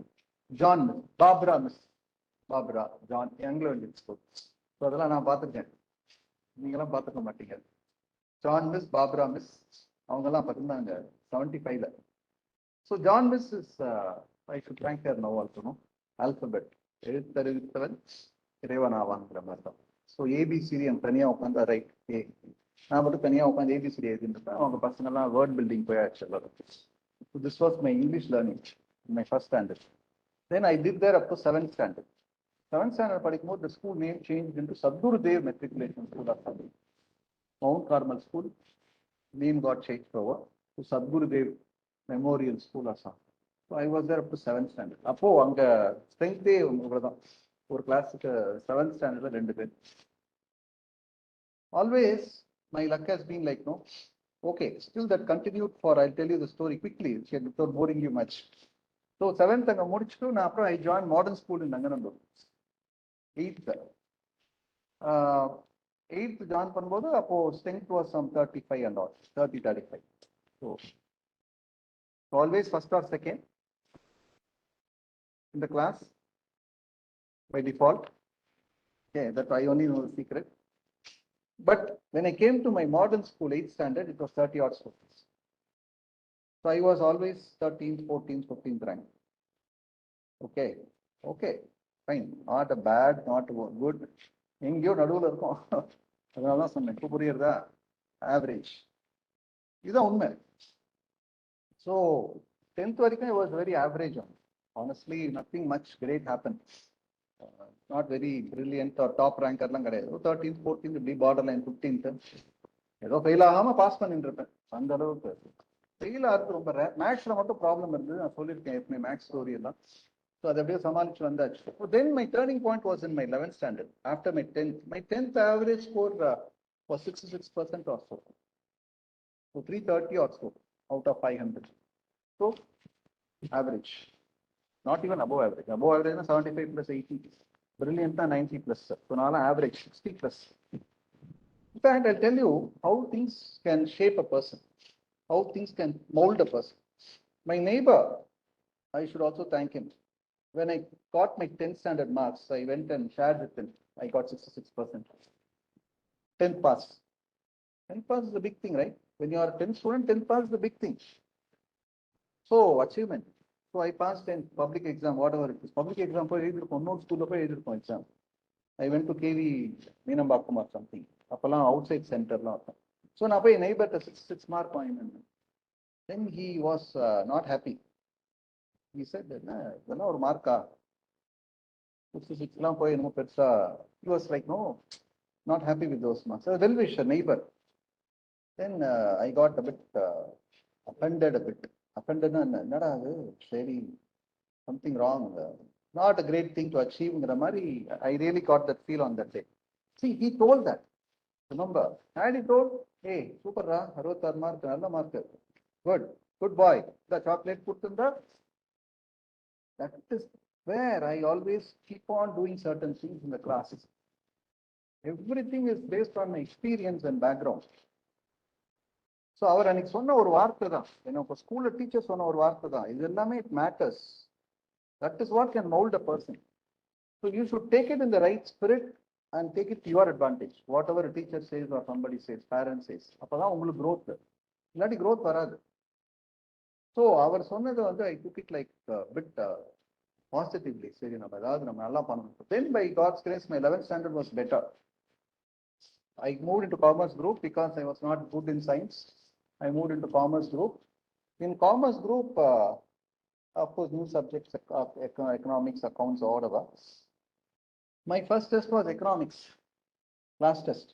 John Miss, Barbara Miss, Barbara, John, Anglo-Indian school. So அதெல்லாம் நான் பார்த்துருக்கேன், நீங்களாம் பார்த்துக்க மாட்டீங்க. John Miss, Barbara Miss, அவங்கெல்லாம் பார்த்துருந்தாங்க 75ல. So John Miss is, I should thank her now also, no? Alphabet, எழுத்தறிவித்தவன் இறைவனாவான்ங்கிற மாதிரி தான். ஸோ ஏபிசிடி என் தனியாக உட்காந்து ரைட் ஏ, நான் மட்டும் தனியாக உட்காந்து ஏபிசிடி எழுதிருப்பேன். அவங்க பசங்கள்லாம் வேர்ட் பில்டிங் போயாச்சு எல்லாரும். So this was my English learning in my first standard. Then I did there up to 7th standard. 7th standard படிக்கும்போது the school name changed into Sadgurudev Matriculation School of Study. Mount Carmel School name got changed over to Sadgurudev Memorial School or something. So I was there up to 7th standard. அப்போ அங்க ஸ்ட்ரென்த்தே இவ்வளவுதான், ஒரு கிளாஸுக்கு 7th standardல 2 பேர். Always my luck has been like, no, okay, still that continued for, I'll tell you the story quickly without boring you much. So 7th அங்க முடிச்சுட்டு நான் அப்புறம் I joined modern school in Nanganallur. 8th join பண்ணும்போது அப்போ strength was some 35 and all, 30-35. So always first or second in the class by default. Okay, that I only know the secret. But when I came to my modern school, 8th standard, it was 30-odd students. So I was always 13th, 14th, 15th rank. Okay, fine. Not a bad, not a good. எங்கேயோ நடுவில் இருக்கும். அதனால தான் சொன்னேன், இப்போ புரியுறதா? Average, இதுதான் உண்மை. So 10th வரைக்கும் I was very average on. Honestly, nothing much great happened. Not very brilliant or top ranker எல்லாம் கிடையாது. 13th, 14th, இப்படி பார்டர் லைன், 15th ஏதோ ஃபெயில் ஆகாம பாஸ் பண்ணிட்டு இருப்பேன். அந்த அளவுக்கு ஃபெயில் ஆகிறது ரொம்ப ரேர். மேக்ஸ்ல மட்டும் ப்ராப்ளம் இருந்தது, நான் சொல்லியிருக்கேன் எப்பவுமே மேக்ஸ் ஸ்டோரி எல்லாம். ஸோ அதை அப்படியே சமாளிச்சு வந்தாச்சு. Then my turning point was in my 11th standard. After my 10th, my 10th average score was 66% or so. So 330 or so out of 500. So average, not even above average. Above average is 75 plus 80. Brilliant 90 plus. So now average 60 plus. In fact, I'll tell you how things can shape a person, how things can mold a person. My neighbor, I should also thank him. When I got my 10th standard marks, I went and shared with him. I got 66%. 10th pass. 10th pass is a big thing, right? When you are a 10th student, 10th pass is a big thing. So, achievement. So, I passed 10th public exam, whatever it is. Public exam for either no school for either exam. I went to KV Meenambakkam or something. Appalam outside center. So, now my neighbor 6 mark point. Then he was not happy. He said, "No, or marka." 66 he was like, no, not happy with those marks. A well-wisher neighbor. Then I got a bit offended a bit. Offended, something wrong. Not a great thing to achieve. I really got that feel on that day. See, he told that. Remember, and he told, hey, super, 66 mark, nalla mark. Good boy. The chocolate put in the. That is where I always keep on doing certain things in the classes. Everything is based on my experience and background. So அவர் அன்னைக்கு சொன்ன ஒரு வார்த்தை தான் இப்போ ஸ்கூல்ல teacher சொன்ன ஒரு வார்த்தை தான் இது எல்லாமே it matters that is what can mould a person so you should take it in the right spirit and take it your advantage whatever teacher says or somebody says parents says அப்போதான் உங்களுக்கு growth இல்லாட்டி growth வராது so அவர் சொன்னதை வந்து I took it like bit positively சரி நம்ம ஏதாவது நம்ம நல்லா பண்ணணும் then by God's grace my 11th standard was better. I moved into commerce group because I was not good in science. I moved into commerce group. In commerce group, of course, new subjects, economics, accounts, or whatever. My first test was economics, last test.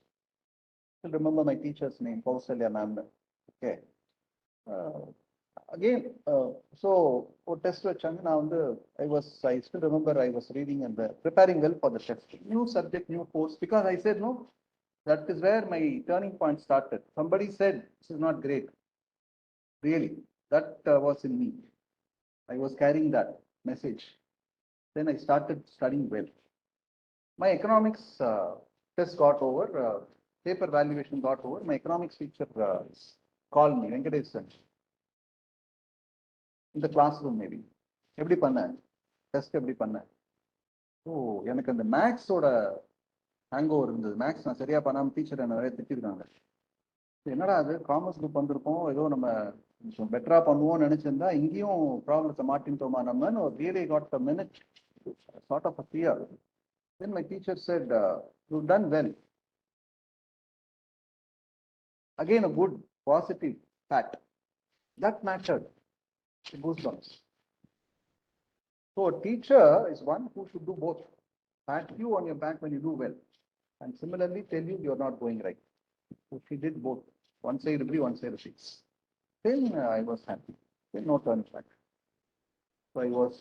I remember my teacher's name, Kausalya ma'am. Okay. Again, so test I still remember I was reading and preparing well for the test. New subject, new course, because I said no. That is where my turning point started. Somebody said, this is not great. Really, that was in me. I was carrying that message. Then I started studying well. My economics test got over, paper valuation got over. My economics teacher called me, Venkatesh, in the classroom maybe. Every panna, test every panna. Oh, எனக்கு அந்த மேக்ஸோட hang over இருந்தது maths நான் சரியா பண்ணாமல் teacher என்ன நிறைய திட்டிருக்காங்க என்னடா அது காமர்ஸ் குரூப் வந்திருக்கோம் ஏதோ நம்ம கொஞ்சம் பெட்டரா பண்ணுவோம்னு நினைச்சிருந்தா இங்கேயும் ப்ராப்ளத்தை மாட்டின்ட்டோமா நம்மன்னு ஒரு really got a minute sort of a fear then my teacher said you done well again a good positive fact that mattered goosebumps. So a teacher is one who should do both. Pat you on your back when you do well. And similarly tell you you're not going right. So she did both. One side agree, one side agree. Then I was happy. Then no turn back. So I was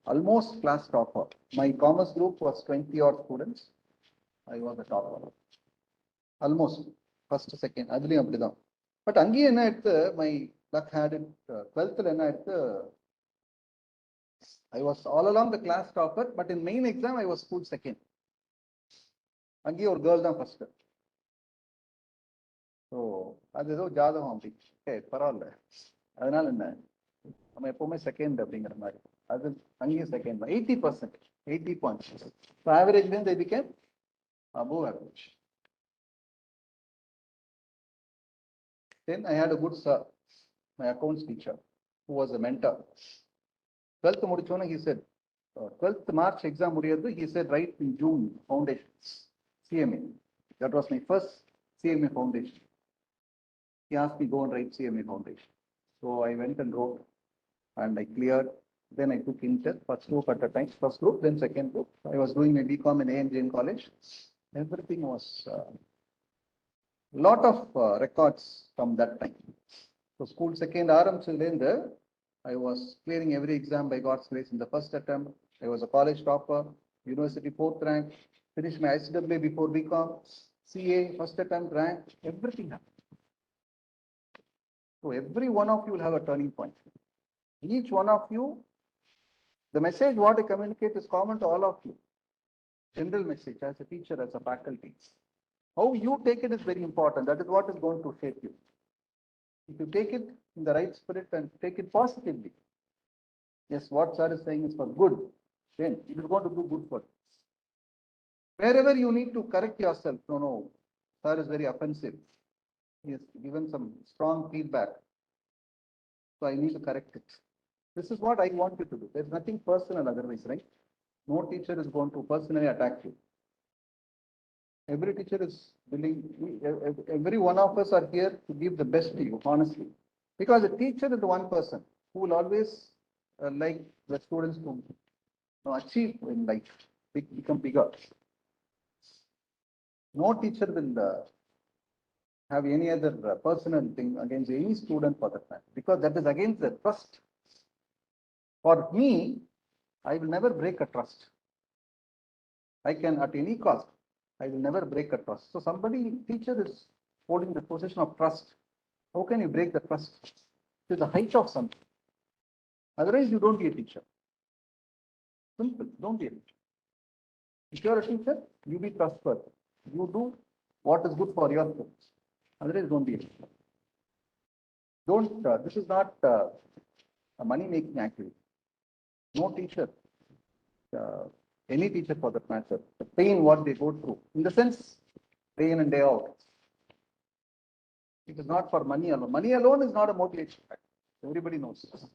almost class topper. My commerce group was 20 odd students. I was the topper. Almost. First, second. Adli apdidam. But angi enna eduthu my luck had it 12th enna eduthu I was all along the class topper, but in main exam I was school second. அங்கேயே ஒரு girl தான் first so அது ஏதோ ஜாதகம் அப்படி பரவாயில்ல அதனால என்ன நம்ம எப்பவுமே செகண்ட் அப்படிங்கிற மாதிரி அது அங்கேயும் செகண்ட் தான் 80%, 80 points. So average then they became above average. Then I had a good sir, my accounts teacher, who was a mentor. 12th முடிச்சோன்னே he said, 12th March exam முடியாது, he said write in June foundations. CMA. That was my first CMA foundation. He asked me go and write CMA foundation. So I went and wrote and I cleared. Then I took Inter, first group at a time, first group, then second group. I was doing my BCom in ANJ college. Everything was lot of records from that time. So school second ஆரம்பிச்சதுலேருந்து I was clearing every exam by God's grace in the first attempt. I was a college topper, university 4th rank. Finished my ICWA before BCom, CA, first attempt rank, everything happened. So every one of you will have a turning point. Each one of you, the message what I communicate is common to all of you. General message as a teacher, as a faculty. How you take it is very important. That is what is going to shape you. If you take it in the right spirit and take it positively, yes, what sir is saying is for good, then it is going to do good for you. Wherever you need to correct yourself, no, sir is very offensive. He has given some strong feedback. So I need to correct it. This is what I want you to do. There's nothing personal otherwise, right? No teacher is going to personally attack you. Every teacher is willing, every one of us are here to give the best to you, honestly. Because a teacher is the one person who will always like the students to achieve in life, become bigger. No teacher will have any other personal thing against any student for that matter, because that is against the trust. For me, I will never break a trust. I can, at any cost, I will never break a trust. So somebody, teacher is holding the position of trust. How can you break the trust? To the height of something. Otherwise, you don't be a teacher. Simple, don't be a teacher. If you are a teacher, you be trustworthy. You do what is good for your students. Otherwise, don't be a teacher. Don't, this is not a money-making activity. No teacher, any teacher for that matter, the pain what they go through, in the sense, day in and day out. It is not for money alone. Money alone is not a motivation factor. Everybody knows this.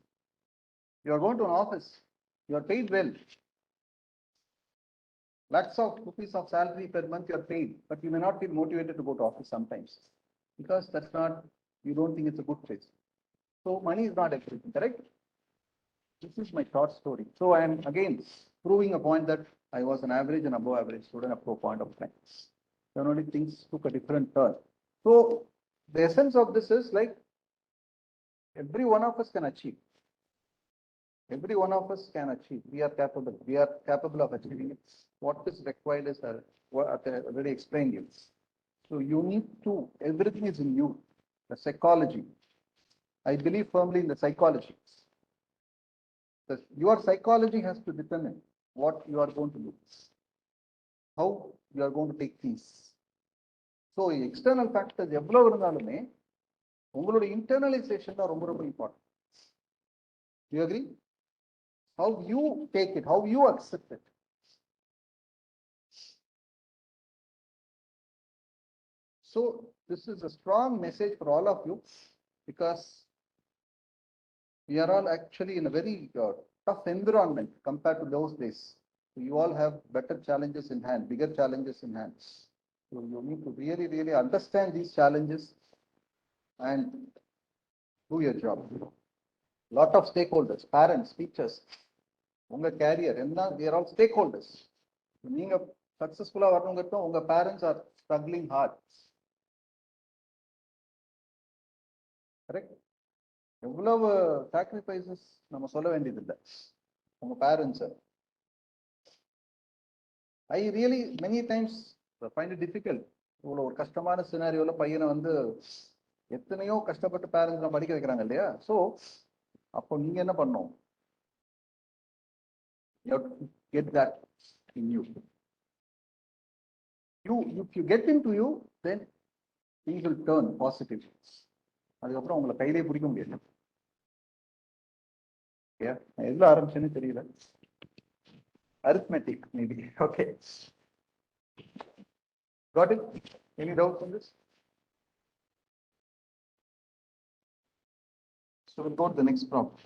You are going to an office, you are paid well. Lakhs of rupees of salary per month you are paid, but you may not feel motivated to go to office sometimes because that's not, you don't think it's a good place. So money is not everything, correct? This is my short story. So I am again proving a point that I was an average and above average student up to a point of time. Then only things took a different turn. So the essence of this is like every one of us can achieve. Every one of us can achieve. We are capable. We are capable of achieving it. What is required is what I already explained you. So you need to, everything is in you. The psychology. I believe firmly in the psychology. Your psychology has to determine what you are going to do, how you are going to take things. So external factors எவ்வளவு இருந்தாலுமே உங்களுடைய internalization தான் ரொம்ப ரொம்ப important. Do you agree? How you take it, how you accept it. So this is a strong message for all of you because we are all actually in a very tough environment compared to those days. So you all have better challenges in hand, bigger challenges in hand. So you need to really, really understand these challenges and do your job. Lot of stakeholders, parents, teachers, unga career, they are all stakeholders. நீங்க சக்சஸ்ஃபுல்லா வரணுங்கிறதும் உங்க parents are struggling hard. Correct? எவ்வளவு sacrifices நம்ம சொல்ல வேண்டியதில்லை உங்க parents. I really many times find it difficult. இவ்வளோ ஒரு கஷ்டமான சினாரியோல பையனை வந்து எத்தனையோ கஷ்டப்பட்டு பேரண்ட்ஸ் படிக்க வைக்கிறாங்க இல்லையா? ஸோ அப்போ நீங்க என்ன பண்ணணும்? You have to get that in you. If you get into you, then things will turn positive. அதுக்கப்புறம் உங்களை கையிலே பிடிக்க முடியாது. எதுல ஆரம்பிச்சேன்னு தெரியல. Arithmetic, maybe. Okay. Got it? Any doubts on this? So we'll go to the next problem.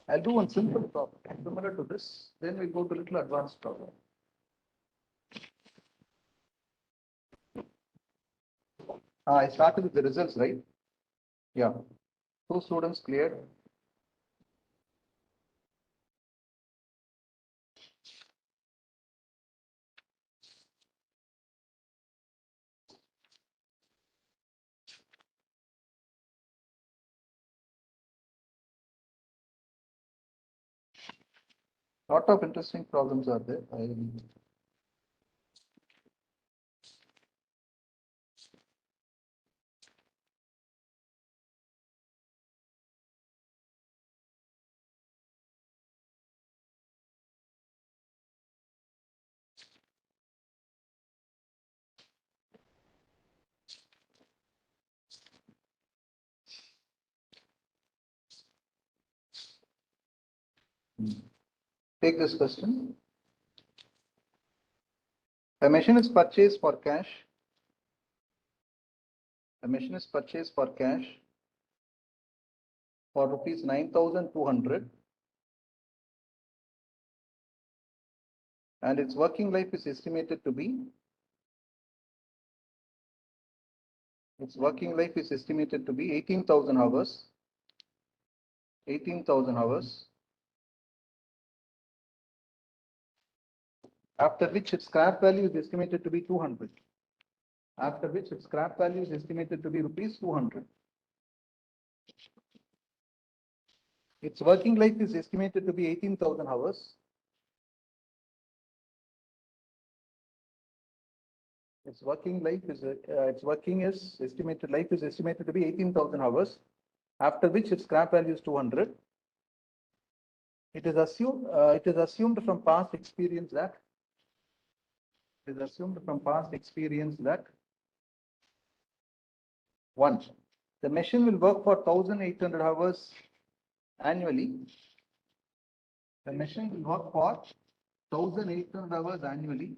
I'll do one simple problem similar to this. Then we'll go to a little advanced problem. I started with the results, right? Yeah. 2 students cleared. Lot of interesting problems are there. Take this question. A machine is purchased for cash. A machine is purchased for cash for rupees 9,200, and its working life is estimated to be 18,000 hours. 18,000 hours. After which its scrap value is estimated to be 200. After which its scrap value is estimated to be rupees 200. Its working life is estimated to be 18,000 hours. Its working life is estimated to be 18,000 hours. After which its scrap value is 200. It is assumed from past experience that one, the machine will work for 1,800 hours annually. The machine will work for 1,800 hours annually.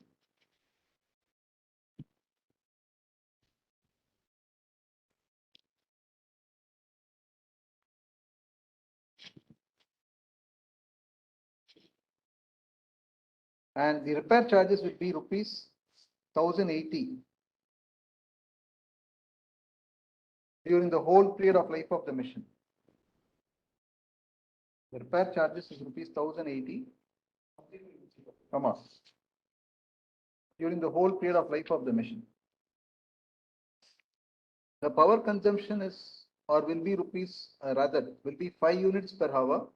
And the repair charges will be rupees 1,080 during the whole period of life of the machine. The repair charges is rupees 1,080 during the whole period of life of the machine. The power consumption is or will be will be 5 units per hour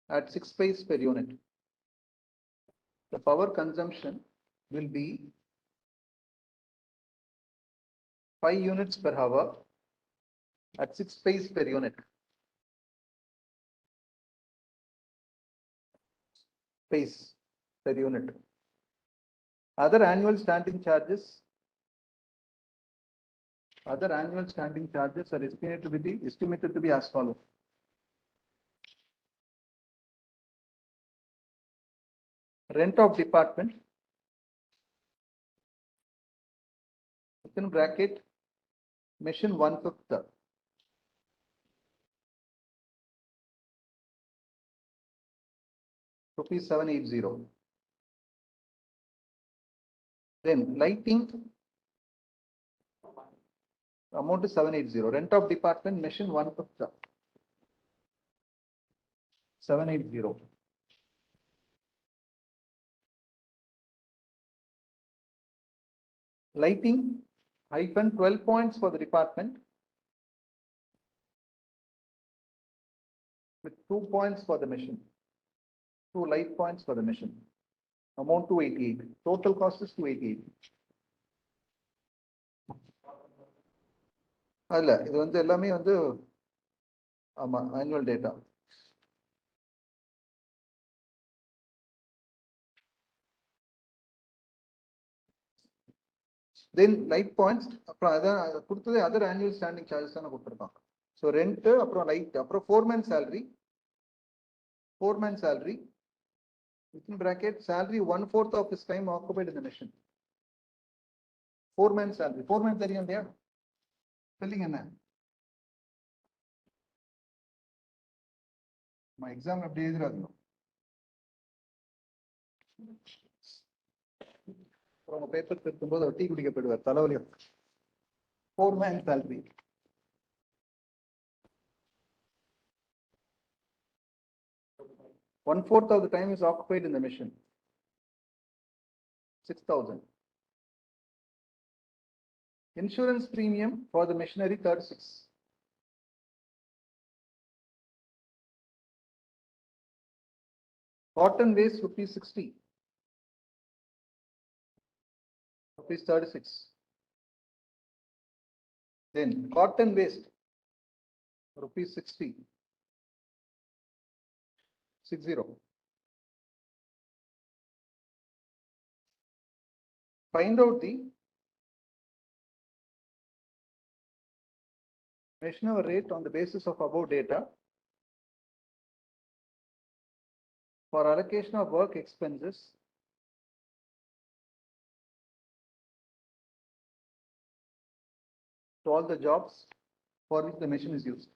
at 6 paise per unit. The power consumption will be 5 units per hour at 6 paise per unit. Paise per unit. Other annual standing charges are estimated to be as follows. Rent of department, within bracket, machine 1/5, rupees 780. Then lighting, amount is 780. Rent of department, machine 1/5, 780. Lighting, hyphen 12 points for the department with 2 points for the machine. 2 light points for the machine. Amount 288. Total cost is 288. அல்ல இது வந்து எல்லாமே வந்து ஆமா annual data. Then light points அப்புறம் அதான் கொடுத்தது other annual standing charges தான கொடுத்திருக்காங்க. So rent அப்புறம் light அப்புறம் foreman salary within bracket salary 1/4 of his time occupied in the machine. Foreman salary. Foreman தெரியும் இல்லையா? ஸ்பெல்லிங் என்ன? எக்ஸாம் எப்படி எழுதுறாங்க? உங்க பேப்பர் திருத்தும்போது டீ குடிக்க போயிடுவார் தலைவலியும். Foreman salary. One-fourth of the time is occupied in the machine. 6,000. Insurance premium for the machinery 36. Cotton waste rupees 60. Rupees 36. Then cotton waste rupees 60. 60. Find out the machinery rate on the basis of above data. for allocation of work expenses to all the jobs for which the machine is used.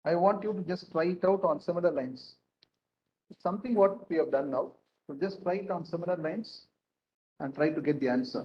I want you to just try it out on similar lines. It's something what we have done now. So just try it on similar lines and try to get the answer.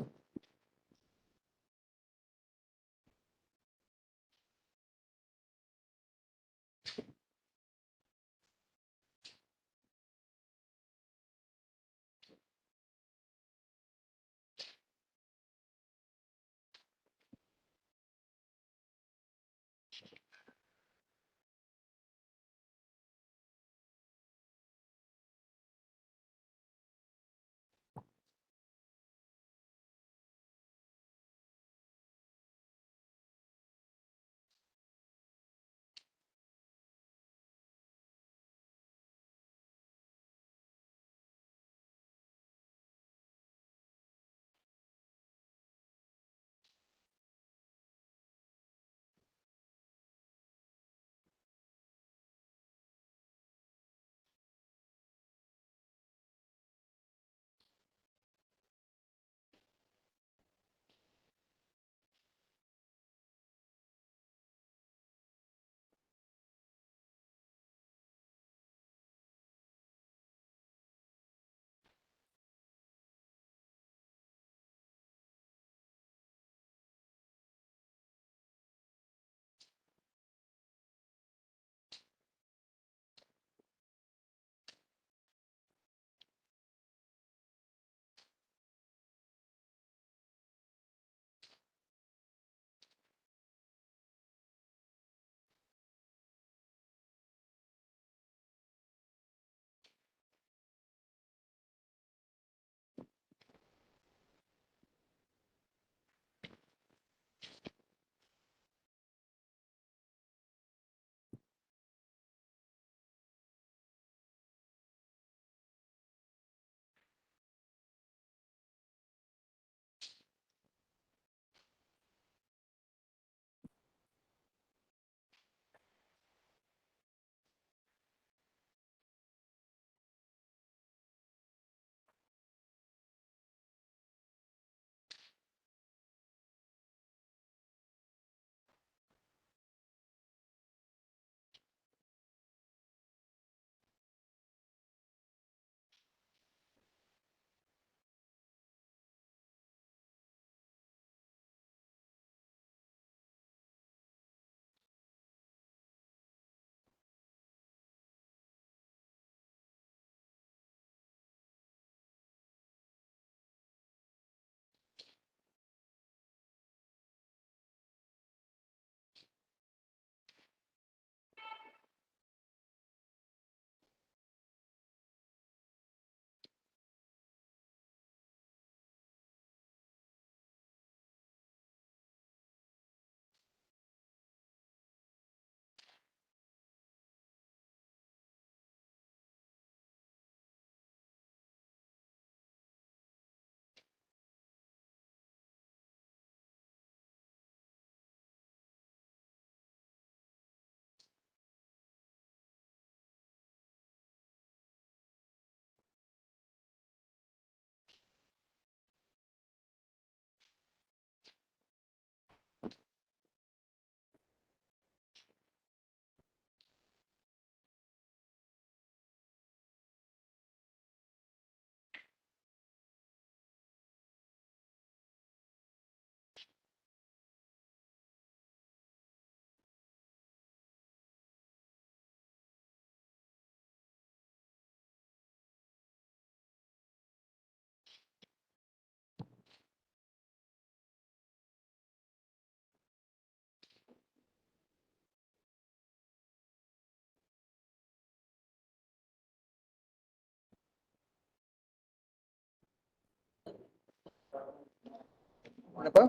என்னப்பா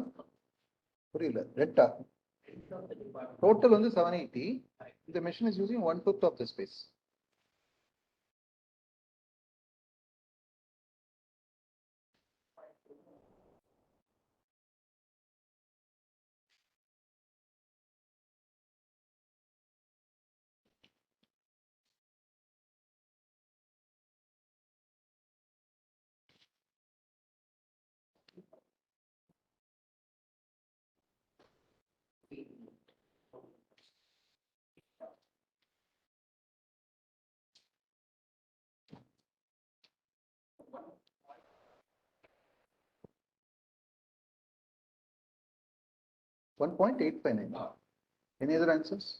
புரியல ரெட்டா total வந்து 780. இந்த machine is using 1/5 of the space. 1.859. Any other answers?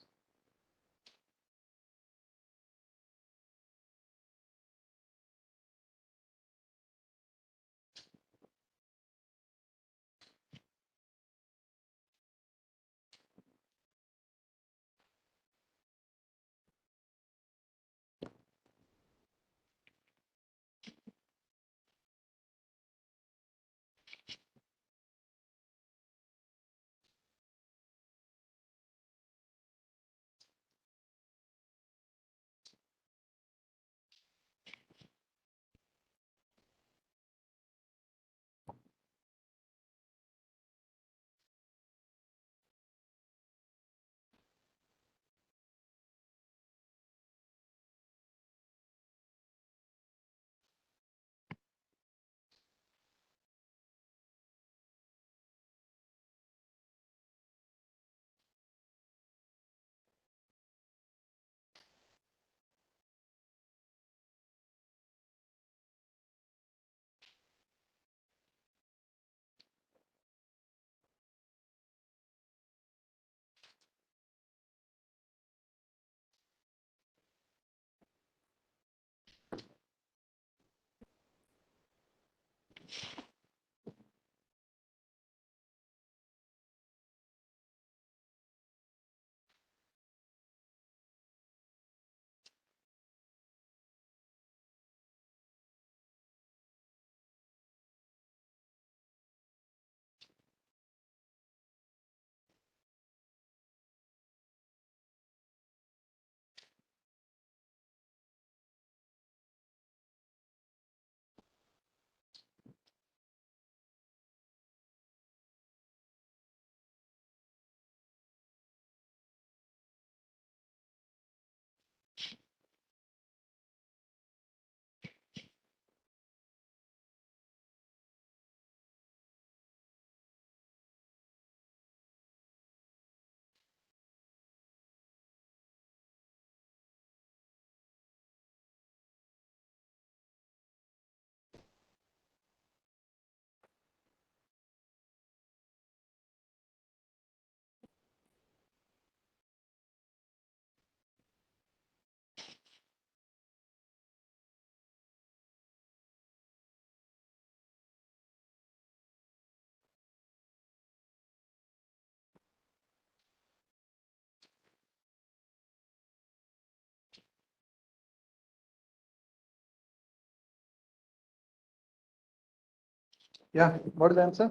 Yeah, what is the answer?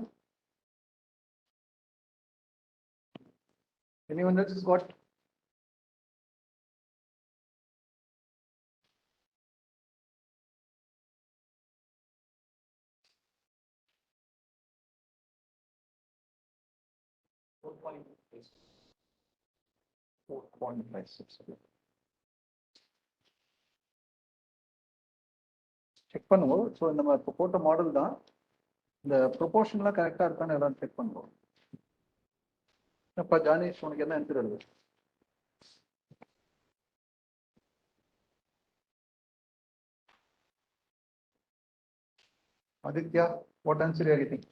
Anyone else has got? Check பண்ணுவோம். So நம்ம இப்போ போட்ட model தான் இந்த ப்ரொபோர்ஷன்லாம் கரெக்டாக இருக்கான்னு எல்லாம் செக் பண்ணுவோம். அப்பா ஜானேஷ் உனக்கு என்ன ஆன்சர் வருது? Aditya, what answer you are getting?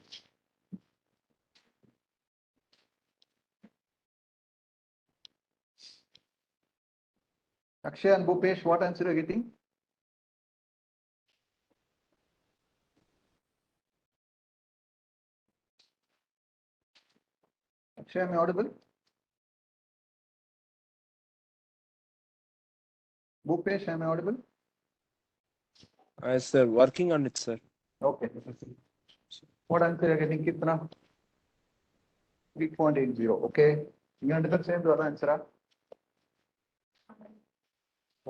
Akshay and Bhupesh, what answer you are getting? Akshay, am I audible? Bhupesh, am I audible? Sir, working on it, sir. Okay. What answer you are getting? Kitna? 3.80. Okay. You understand the same the answer?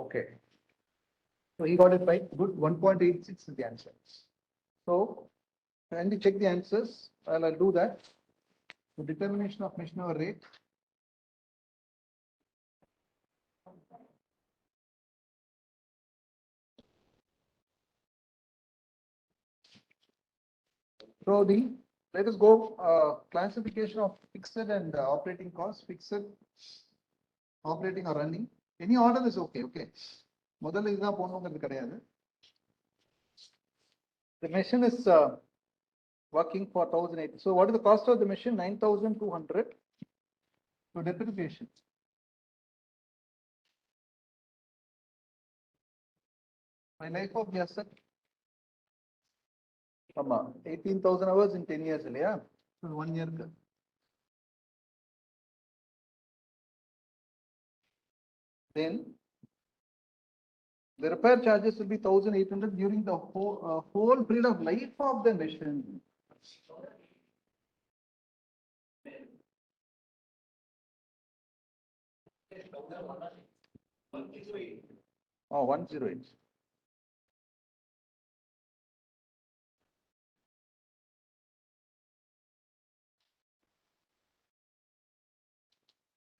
Okay. So he got it right. Good. 1.86 is the answer. So when we check the answers, I'll do that. The determination of mission hour rate. So let us go classification of fixed and operating costs. Fixed, operating or running. Any order is okay. Okay. முதல்ல இதுதான் போகணுங்கிறது கிடையாது. The machine is working for 1,080. So what is the cost of the machine? 9,200. So depreciation. My life of the asset. 18,000 hours in 10 years, yeah? So 1 year. Then the repair charges will be 1,800 during the whole period of life of the machine. Oh, 108.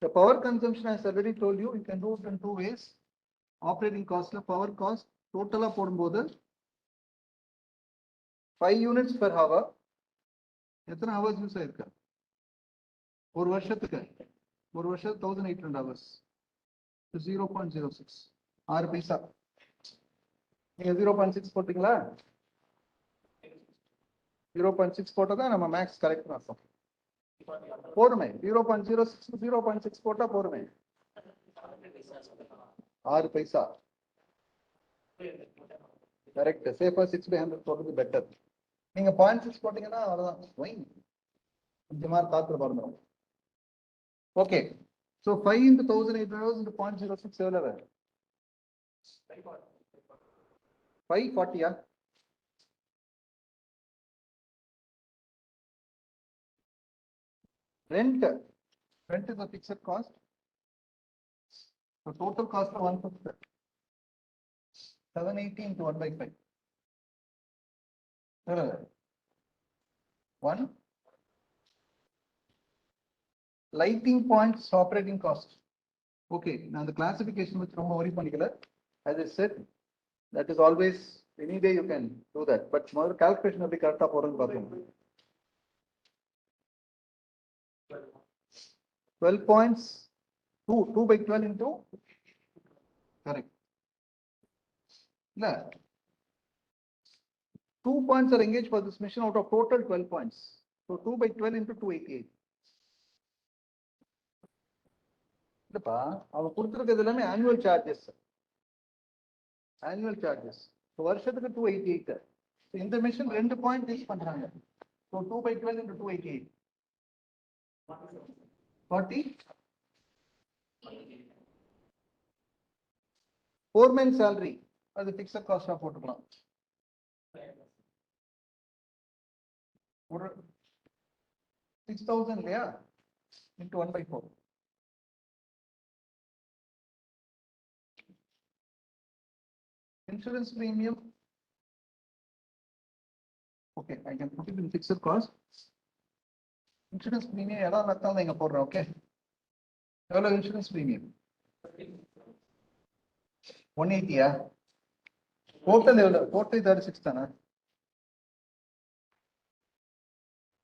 The power consumption, as I already told you, you can do it in 2 ways. Operating cost, power cost, total of 5 units per hour. எத்தனை hours use ஆயிருக்கா ஒரு வருஷத்துக்கு 1800 hours 0.06 6 பைசா நீங்க 0.6 போட்டீங்களா 0.6 போட்டா நம்ம maths correct அர்த்தம் போடுமே 0.06 0.6 போட்டா போடுமே 6 பைசா கரெக்ட் சேஃபா 6/100 போடுறது பெட்டர் நீங்க 0.6 போட்டீங்கன்னா அவ்வளவுதான் இந்த மாதிரி காத்துல பறந்துடும் okay so 5 into 1800 hours into 0.06 எவ்வளவு 540 rent is a fixed cost. So total cost of 150. 780 into 1/5. 1. Lighting points operating cost. Okay, now the classification which ரொம்ப worry பண்ணிக்கல. As I said, that is always any day you can do that. But முதல்ல calculation எப்படி கரெக்டா போறதுன்னு பார்ப்போம். 12 points, 2/12 into, correct. No. 2 points are engaged for this mission out of total 12 points. So 2/12 into 288. இல்லப்பா அவ கொடுத்துருக்கிறது எல்லாமே annual charges. Annual charges. So வருஷத்துக்கு 288. So இந்த mission 2 point யூஸ் பண்றாங்க. So 2/12 into 288. 40. Foreman salary. அது fixed cost ஆ போட்டுக்கலாம். ஒரு 6,000 இல்லையா into 1/4. Insurance premium. Okay, I can put it in fixed cost. Insurance premium எல்லாம் நத்தாலும் இங்க போடுறேன் ஓகே எவ்வளவு இன்சூரன்ஸ் பிரீமியம் 180 டோட்டல் எவ்வளவு டோட்டல் 36 தானே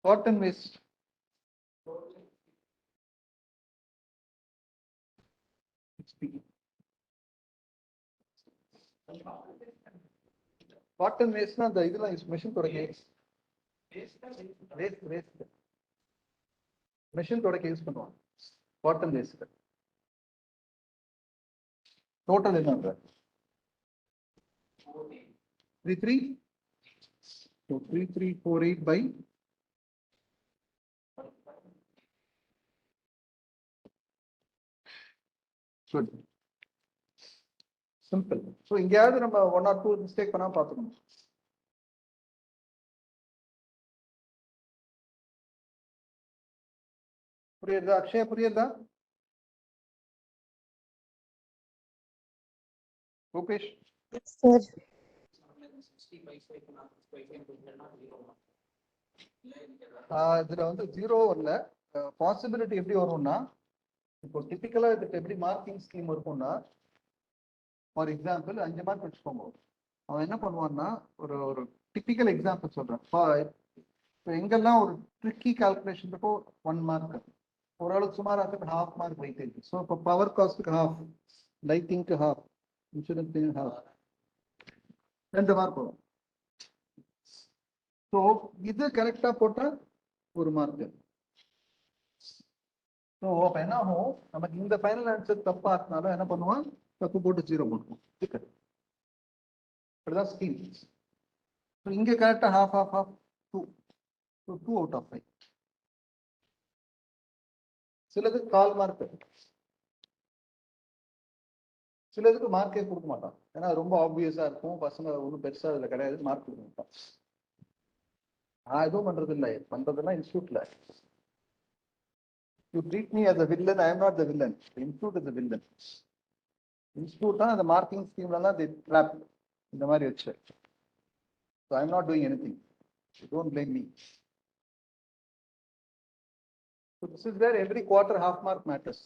காட்டன் வேஸ்ட் காட்டன் வேஸ்ட்னா அந்த இதெல்லாம் மெஷின் தொடக்க வேஸ்ட் மெஷின் தொடக்க யூஸ் பண்ணுவாங்க காட்டன் வேஸ்ட் டோட்டல் என்ன 33 so 3348 by good simple so எங்கயாவது நம்ம 1 or 2 மிஸ்டேக் பண்ணா பாத்துக்கணும் புரியுதா அக்ஷய் புரியுதா ரூபேஷ் Sir. இதுல வந்து 0 வரல பாசிபிலிட்டி எப்படி வரும்னா இப்போ டிபிக்கலா இதுக்கு எப்படி மார்க்கிங் ஸ்கீம் இருக்கும்னா ஃபார் எக்ஸாம்பிள் 5 மார்க் வச்சுக்கோங்க அவன் என்ன பண்ணுவான்னா ஒரு ஒரு டிபிக்கல் எக்ஸாம்பிள் சொல்றேன் இப்போ எங்கெல்லாம் ஒரு ட்ரிக்கி கால்குலேஷன் இருக்கோ 1 மார்க் ஓரளவுக்கு சுமாராக 1/2 மார்க் வெயிட்டேஜ் ஸோ இப்போ பவர் காஸ்ட்டுக்கு 1/2 லைட்டிங்க்கு 1/2 இன்சூரன்ஸ் 1/2 2 மார்க் வரும் ஸோ இது கரெக்டா போட்டா 1 மார்க் ஸோ அப்போ என்ன ஆகும், நமக்கு இந்த ஃபைனல் ஆன்சர் தப்பா இருந்தாலும் என்ன பண்ணுவான், தப்பு போட்டு 0 போட்டுருவோம். இப்படிதான் ஸ்கீம். ஸோ இங்க கரெக்டா half 2. So 2 out of 5. சிலது 1/4 மார்க், சிலதுக்கு மார்க்கே கொடுக்க மாட்டான். ஏன்னா ரொம்ப ஆப்வியஸா இருக்கும், பசங்க ஒன்றும் பெருசா இதுல கிடையாது, மார்க் கொடுக்க மாட்டான். நான் எதுவும் பண்றது இல்லை, பண்றதுலாம் இன்ஸ்டியூட்ல. You treat me as a villain, I am not the villain. The institute is the villain. Institute தான் அந்த மார்க்கிங் ஸ்கீம்லாம் ட்ராப் இந்த மாதிரி வச்சு. So I am not doing anything. You don't blame me. So this is where every quarter half mark matters.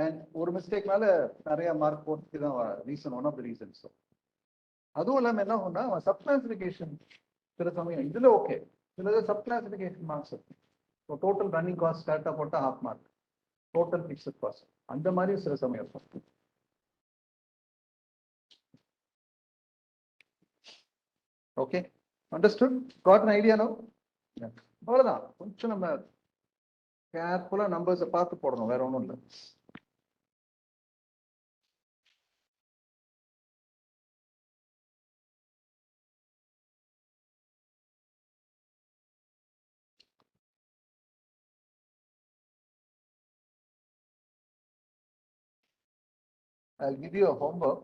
And ஒரு mistake மேல நிறைய mark போட்டு தான் reason, one of the reasons. அதுவும் இல்லாம என்ன ஆகும்னா சப் கிளாசிபிகேஷன் சில சமயம் இதுல ஓகே, சில sub classification marks. Total running cost கரெக்டா போட்டா half mark, total fixed cost அந்த மாதிரி சில சமயம் இருக்கும். Okay, understood, got an idea no? அவ்வளவுதான், கொஞ்சம் நம்ம கேர்ஃபுல்லா நம்பர்ஸை பார்த்து போடணும், வேற ஒன்றும் இல்லை. I'll give you a homework.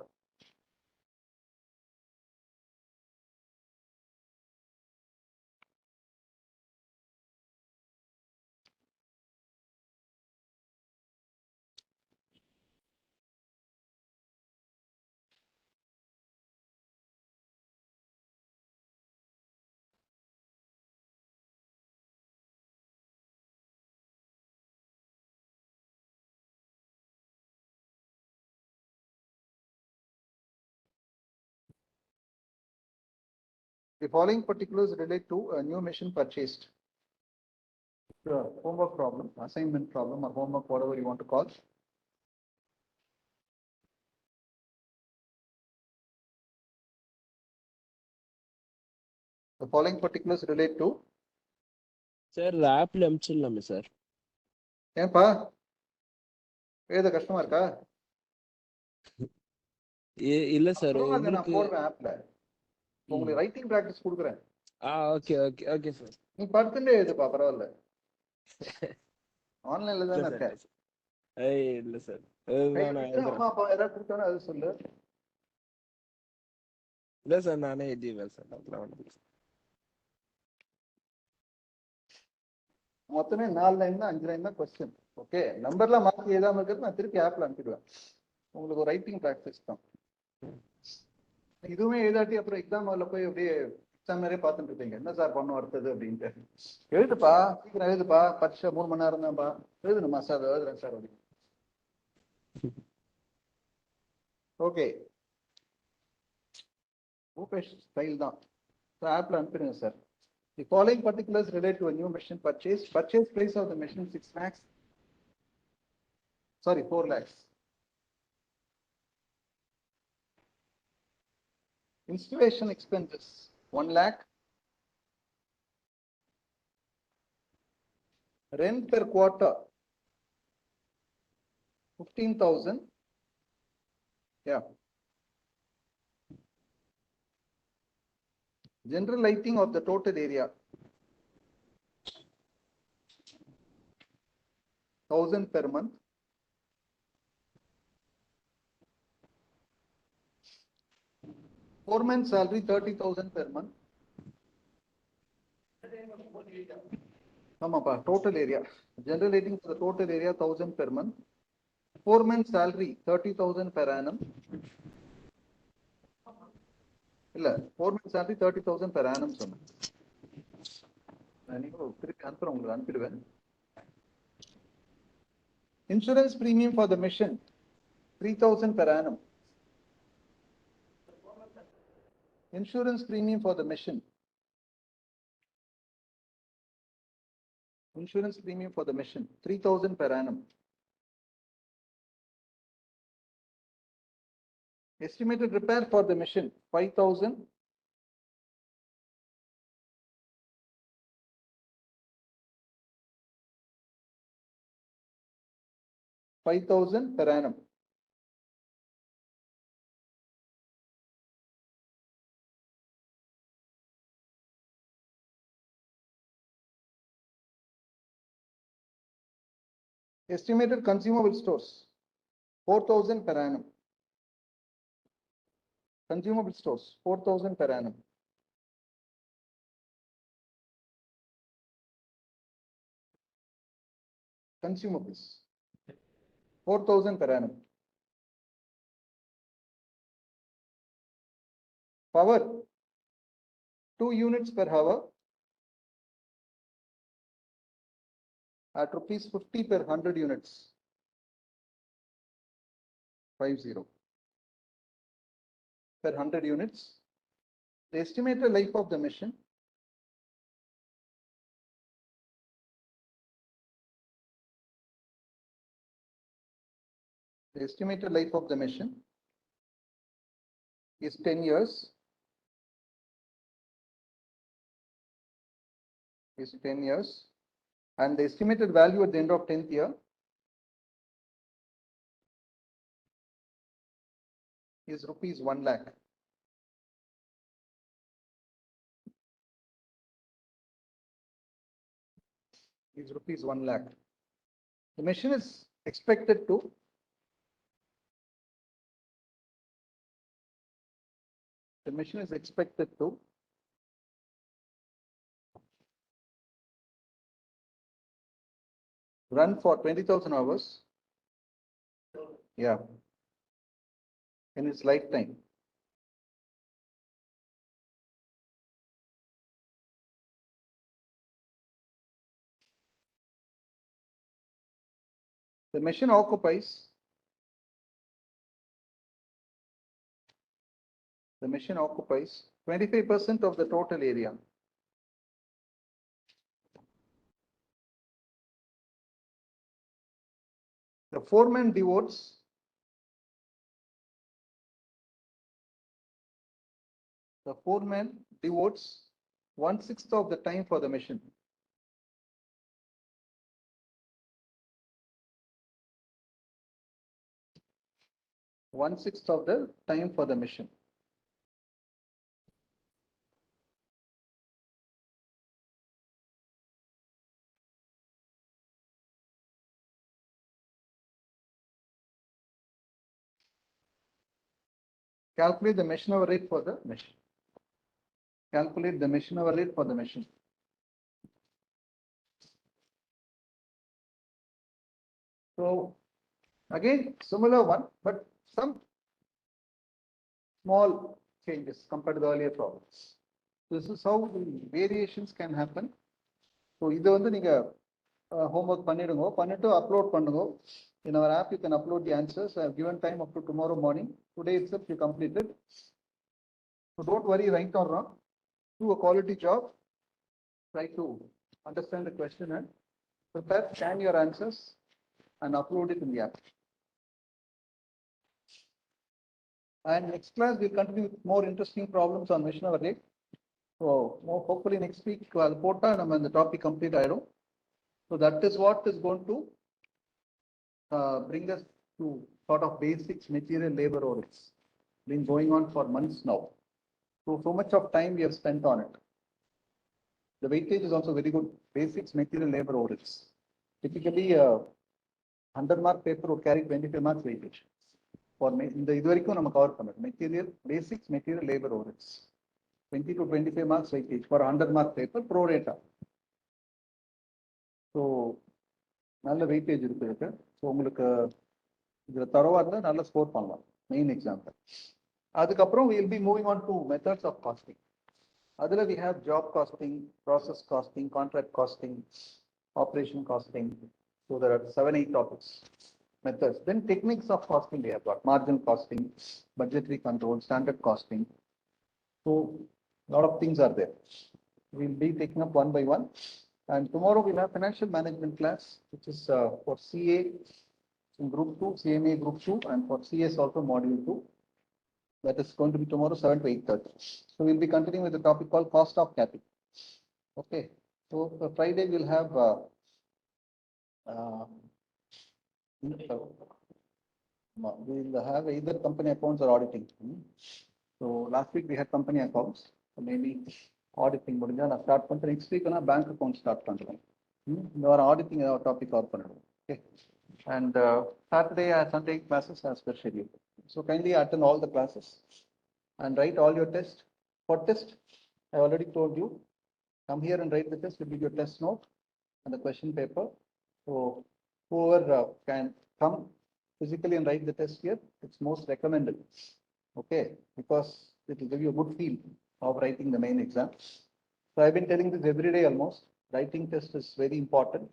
The following particulars relate to a new machine purchased. Homework problem, assignment problem, or homework, whatever you want to call. The following particulars relate to. Sir ஆப்ல அனுப்பிச்சிடலாமே sir? ஏன்பா ஏதோ கஷ்டமா இருக்கா? இல்ல sir, நான் உங்களுக்கு போடுறேன் ஆப்ல, உங்களுக்கு ரைட்டிங் பிராக்டிஸ் கொடுக்குறேன். Okay okay okay sir. நீ படுத்துட்டே எழுதுப்பா, பரவாயில்ல, ஆன்லைன்ல தானே இருக்க. இல்ல சார், அம்மா அப்பா ஏதாவது கொடுத்தானே அது சொல்லு. இல்ல சார், நானே எழுதிவேன் சார், அதெல்லாம் ஒண்ணும். மொத்தமே 4 லைன் தான், 5 லைன் தான் கொஸ்டின். ஓகே, நம்பர்லாம் மார்க் எழுதாம இருக்கிறது நான் திருப்பி ஆப்ல அனுப்பிடுவேன். உங்களுக்கு ஒரு ரைட்டிங் பிராக்டிஸ் தான். இதுவுமே எழுதாட்டி அப்புறம் எக்ஸாம் ஹால்ல போய் அப்படியே எக்ஸாம் நிறைய பார்த்துட்டு இருப்பீங்க, என்ன சார் பண்ணும் அடுத்தது அப்படின்ட்டு. எழுதுப்பா, சீக்கிரம் எழுதுப்பா, பரீட்சை 3 மணி நேரம் தான்ப்பா, எழுதணுமா சார்? எழுதுறேன் சார் அப்படின்னு. ஓகே, பூபேஷ் ஸ்டைல் தான். ஆப்ல அனுப்பிடுங்க sir. The following particulars relate to a new machine purchase. Purchase price of the machine 6 lakhs. Sorry, 4 lakhs. Installation expenses 1 lakh. Rent per quarter 15,000. Yeah. General lighting of the total area 1,000 per month. Foreman salary 30,000 per month. ஆமாப்பா, total area. General lighting for the total area 1,000 per month. Foreman salary 30,000 per annum. இல்ல, foreman salary 30,000 per annum சொன்னேன். திருப்பி அனுப்புறேன், உங்களுக்கு அனுப்பிடுவேன். Insurance premium for the machine 3,000 per annum. Insurance premium for the machine. Insurance premium for the machine 3,000 per annum. Estimated repair for the machine 5,000. 5,000 per annum. Estimated consumable stores, 4,000 per annum. Consumable stores, 4,000 per annum. Consumables, 4,000 per annum. Power, 2 units per hour at rupees 50 per 100 units. 50 per 100 units. The estimated life of the machine is 10 years. And the estimated value at the end of 10th year is rupees 1 lakh. Is rupees 1 lakh. The machine is expected to run for 20,000 hours. Yeah. In its lifetime. The machine occupies 25% of the total area. The foreman devotes 1/6 of the time for the machine. One-sixth of the time for the machine. Calculate the machine hour rate for the machine. So again, similar one, but some small changes compared to the earlier problems. This is how the variations can happen. So இது வந்து நீங்க homework பண்ணிட்டு upload பண்ணுங்க. In our app, you can upload the answers. I have given time up to tomorrow morning. Today itself you completed. So don't worry, right or wrong. Do a quality job. Try to understand the question and prepare, scan your answers and upload it in the app. And next class, we'll continue with more interesting problems on machine hour rate. So hopefully next week, I'll put on the topic complete. So that is what is going to bring us to sort of basics material labor audits. Been going on for months now. So much of time we have spent on it. The weightage is also very good. Basics material labor audits. Typically, 100 mark paper would carry 25 marks weightage. For the material basics material labor audits. 20 to 25 marks weightage for 100 mark paper pro rata. So, நல்ல weightage இருக்கு. So உங்களுக்கு இதுல தரவா இருந்தா நல்ல score பண்ணலாம் main example. அதுக்கப்புறம் we will be moving on to methods of costing. அதுல we have job costing, process costing, contract costing, operation costing. So there are 7-8 topics. Methods. Then techniques of costing we have got margin costing, budgetary control, standard costing. So a lot of things are there. We'll be taking up one by one. And tomorrow we'll have financial management class, which is for CA in group 2, CMA group 2, and for CS also module 2. That is going to be tomorrow 7 to 8:30. So we'll be continuing with the topic called cost of capital. Okay. So Friday we'll have We'll have either company accounts or auditing. So last week we had company accounts. So maybe auditing முடிஞ்சா நான் start பண்றேன். Next week நான் bank account start பண்றேன். இந்த வாரம் auditing topic cover பண்ணணும். Okay. And Saturday Sunday classes as per schedule. So kindly attend all the classes and write all your tests. For test, I already told you. Come here and write the test. We'll give you a test note and the question paper. So whoever can come physically and write the test here, it's most recommended. Okay, because it will give you a good feel of writing the main exam. So I've been telling this every day almost. Writing test is very important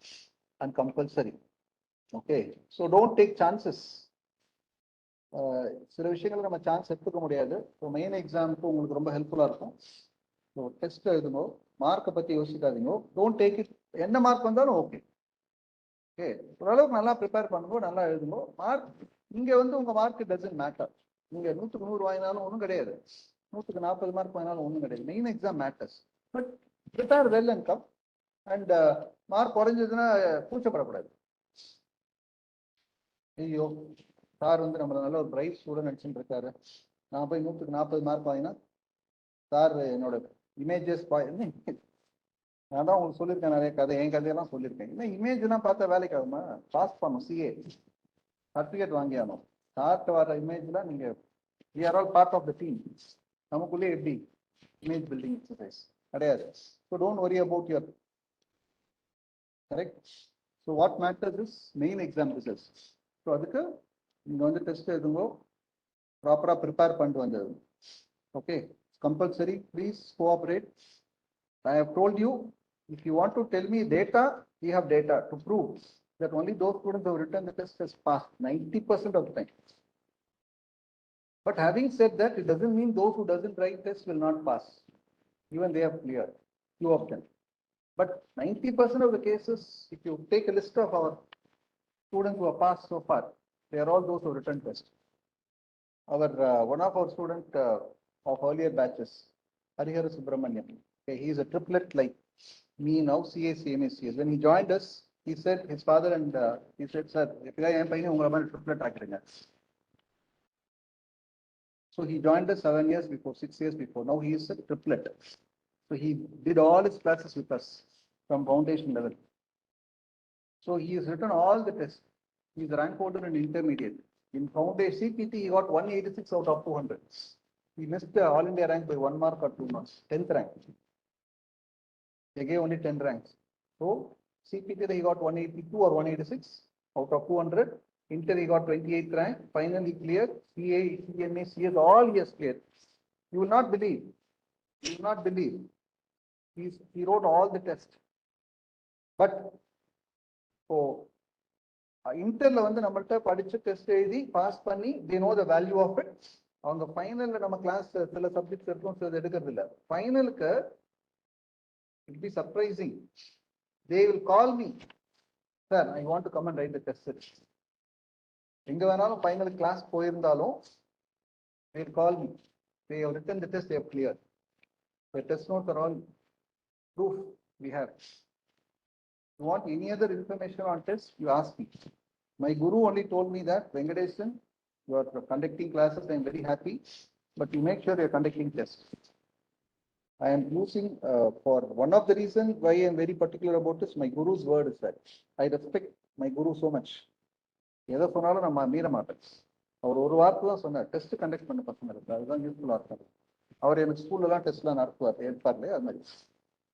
and compulsory. Okay, so don't take chances. சில விஷயங்கள் நம்ம chance எடுத்துக்க முடியாது. So main எக்ஸாமுக்கு உங்களுக்கு ரொம்ப ஹெல்ப்ஃபுல்லாக இருக்கும். ஸோ டெஸ்ட் எழுதுங்க, மார்க்கை பற்றி யோசிக்காதீங்க. டோன்ட் டேக் இட், என்ன மார்க் வந்தாலும் ஓகே. ஓகே, ஓரளவுக்கு நல்லா ப்ரிப்பேர் பண்ணுங்க, நல்லா எழுதுங்க. மார்க் இங்கே வந்து உங்கள் மார்க் டசன்ட் மேட்டர். நீங்கள் 100க்கு 100 வாங்கினாலும் ஒன்றும் கிடையாது, 100க்கு 40 மார்க் வாங்கினாலும் ஒன்றும் கிடையாது. Main exam matters. But prepare well and come. And mark குறைஞ்சதுன்னா கூச்சப்படக்கூடாது. ஐயோ சார் வந்து நம்மள நல்ல ஒரு பிரைட் ஸ்டூடெண்ட் நினச்சிட்டு இருக்காரு, நான் போய் 100க்கு 40 மார்க் வாங்கினா சார் என்னோட இமேஜஸ் நான் தான் உங்களுக்கு சொல்லியிருக்கேன், நிறைய கதை, என் கதையெல்லாம் சொல்லியிருக்கேன். இன்னும் இமேஜ்லாம் பார்த்தா வேலைக்கு ஆகுமா? பாஸ் பண்ணும், சிஏ சர்டிஃபிகேட் வாங்கியானோம். சார்ட்டு வர இமேஜ்லாம் நீங்கள் we are all part of the team. நமக்குள்ளே எப்படி இமேஜ் பில்டிங் எக்ஸசைஸ் கிடையாது. So don't worry about your correct. So what matters is main exam results. So அதுக்கு நீங்கள் வந்து டெஸ்ட் எழுதுங்கோ, ப்ராப்பராக ப்ரிப்பேர் பண்ணிட்டு வந்தது. Okay, compulsory, please cooperate. I have told you, if you want to tell me data, we have data to prove that only those students who have written the test has passed 90% of the time. But having said that, it doesn't mean those who doesn't write test will not pass. Even they have cleared, few of them. But 90% of the cases, if you take a list of our students who have passed so far, they are all those who have written test. Our one of our student of earlier batches, Harihara Subramaniam, okay, he is a triplet like me now, CA, CMA, CS. When he joined us, he said his father and he said, sir, I am paying you triplet aakireenga. So he joined us 7 years before, 6 years before. Now he is a triplet. So he did all his classes with us from foundation level. So he has written all the tests. He is rank holder in intermediate. In foundation CPT, he got 186 out of 200. He missed the all India rank by 1 mark or 2 marks, 10th rank. They gave only 10 ranks. So CPT he got 182 or 186 out of 200. Inter he got 28th rank. Finally cleared. CA, CMA, CS, all he has cleared. You will not believe. You will not believe. He wrote all the tests. But so இன்டர்ல வந்து நம்மள்ட்ட படிச்சு test எழுதி pass பண்ணி they know the value of it. அவங்க ஃபைனல்ல நம்ம class சில subjects இருக்கும், சில எடுக்கிறது இல்லை. ஃபைனலுக்கு it be surprising. They will call me, sir, I want to come and write the test. எங்க வேணாலும் ஃபைனல் கிளாஸ் போயிருந்தாலும் they will call me. They have written the test, they have cleared. The test notes are all proof we have. You want any other information on test, you ask me. My guru only told me that, Venkatesan, you are conducting classes, I am very happy, but you make sure you are conducting tests. I am using, for one of the reasons why I am very particular about this, my guru's word is that I respect my guru so much. எதை சொன்னாலும் நம்ம மீற மாட்டேன். அவர் ஒரு வார்த்தை தான் சொன்னார், test conduct பண்ண பசங்க இருக்கு, அதுதான் யூஸ்ஃபுல்லாக இருக்கும். அவர் எனக்கு ஸ்கூல்லலாம் டெஸ்ட்லாம் நடத்துவார், ஏற்பார்ல அது மாதிரி.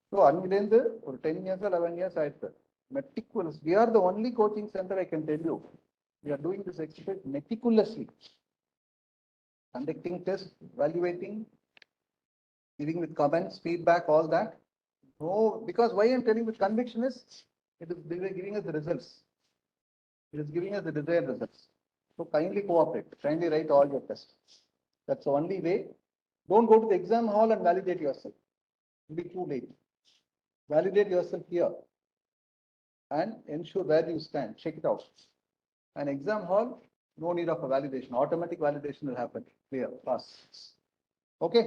ஸோ அங்கிலேருந்து ஒரு 10 years 11 years ஆயிடுச்சு. Meticulous. We are the only coaching center, I can tell you. We are doing this exercise meticulously. Conducting tests, evaluating, giving with comments, feedback, all that. No, because why I am telling with conviction is, it is giving us the results. It is giving us the desired results. So kindly cooperate. Kindly write all your tests. That's the only way. Don't go to the exam hall and validate yourself. It will be too late. Validate yourself here and ensure where you stand. Check it out. An exam hall, no need of a validation. Automatic validation will happen. Clear, pass. Okay.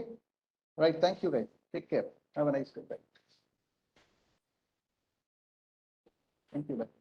Right. Thank you, guys. Take care. Have a nice day. Bye. Thank you. Bye.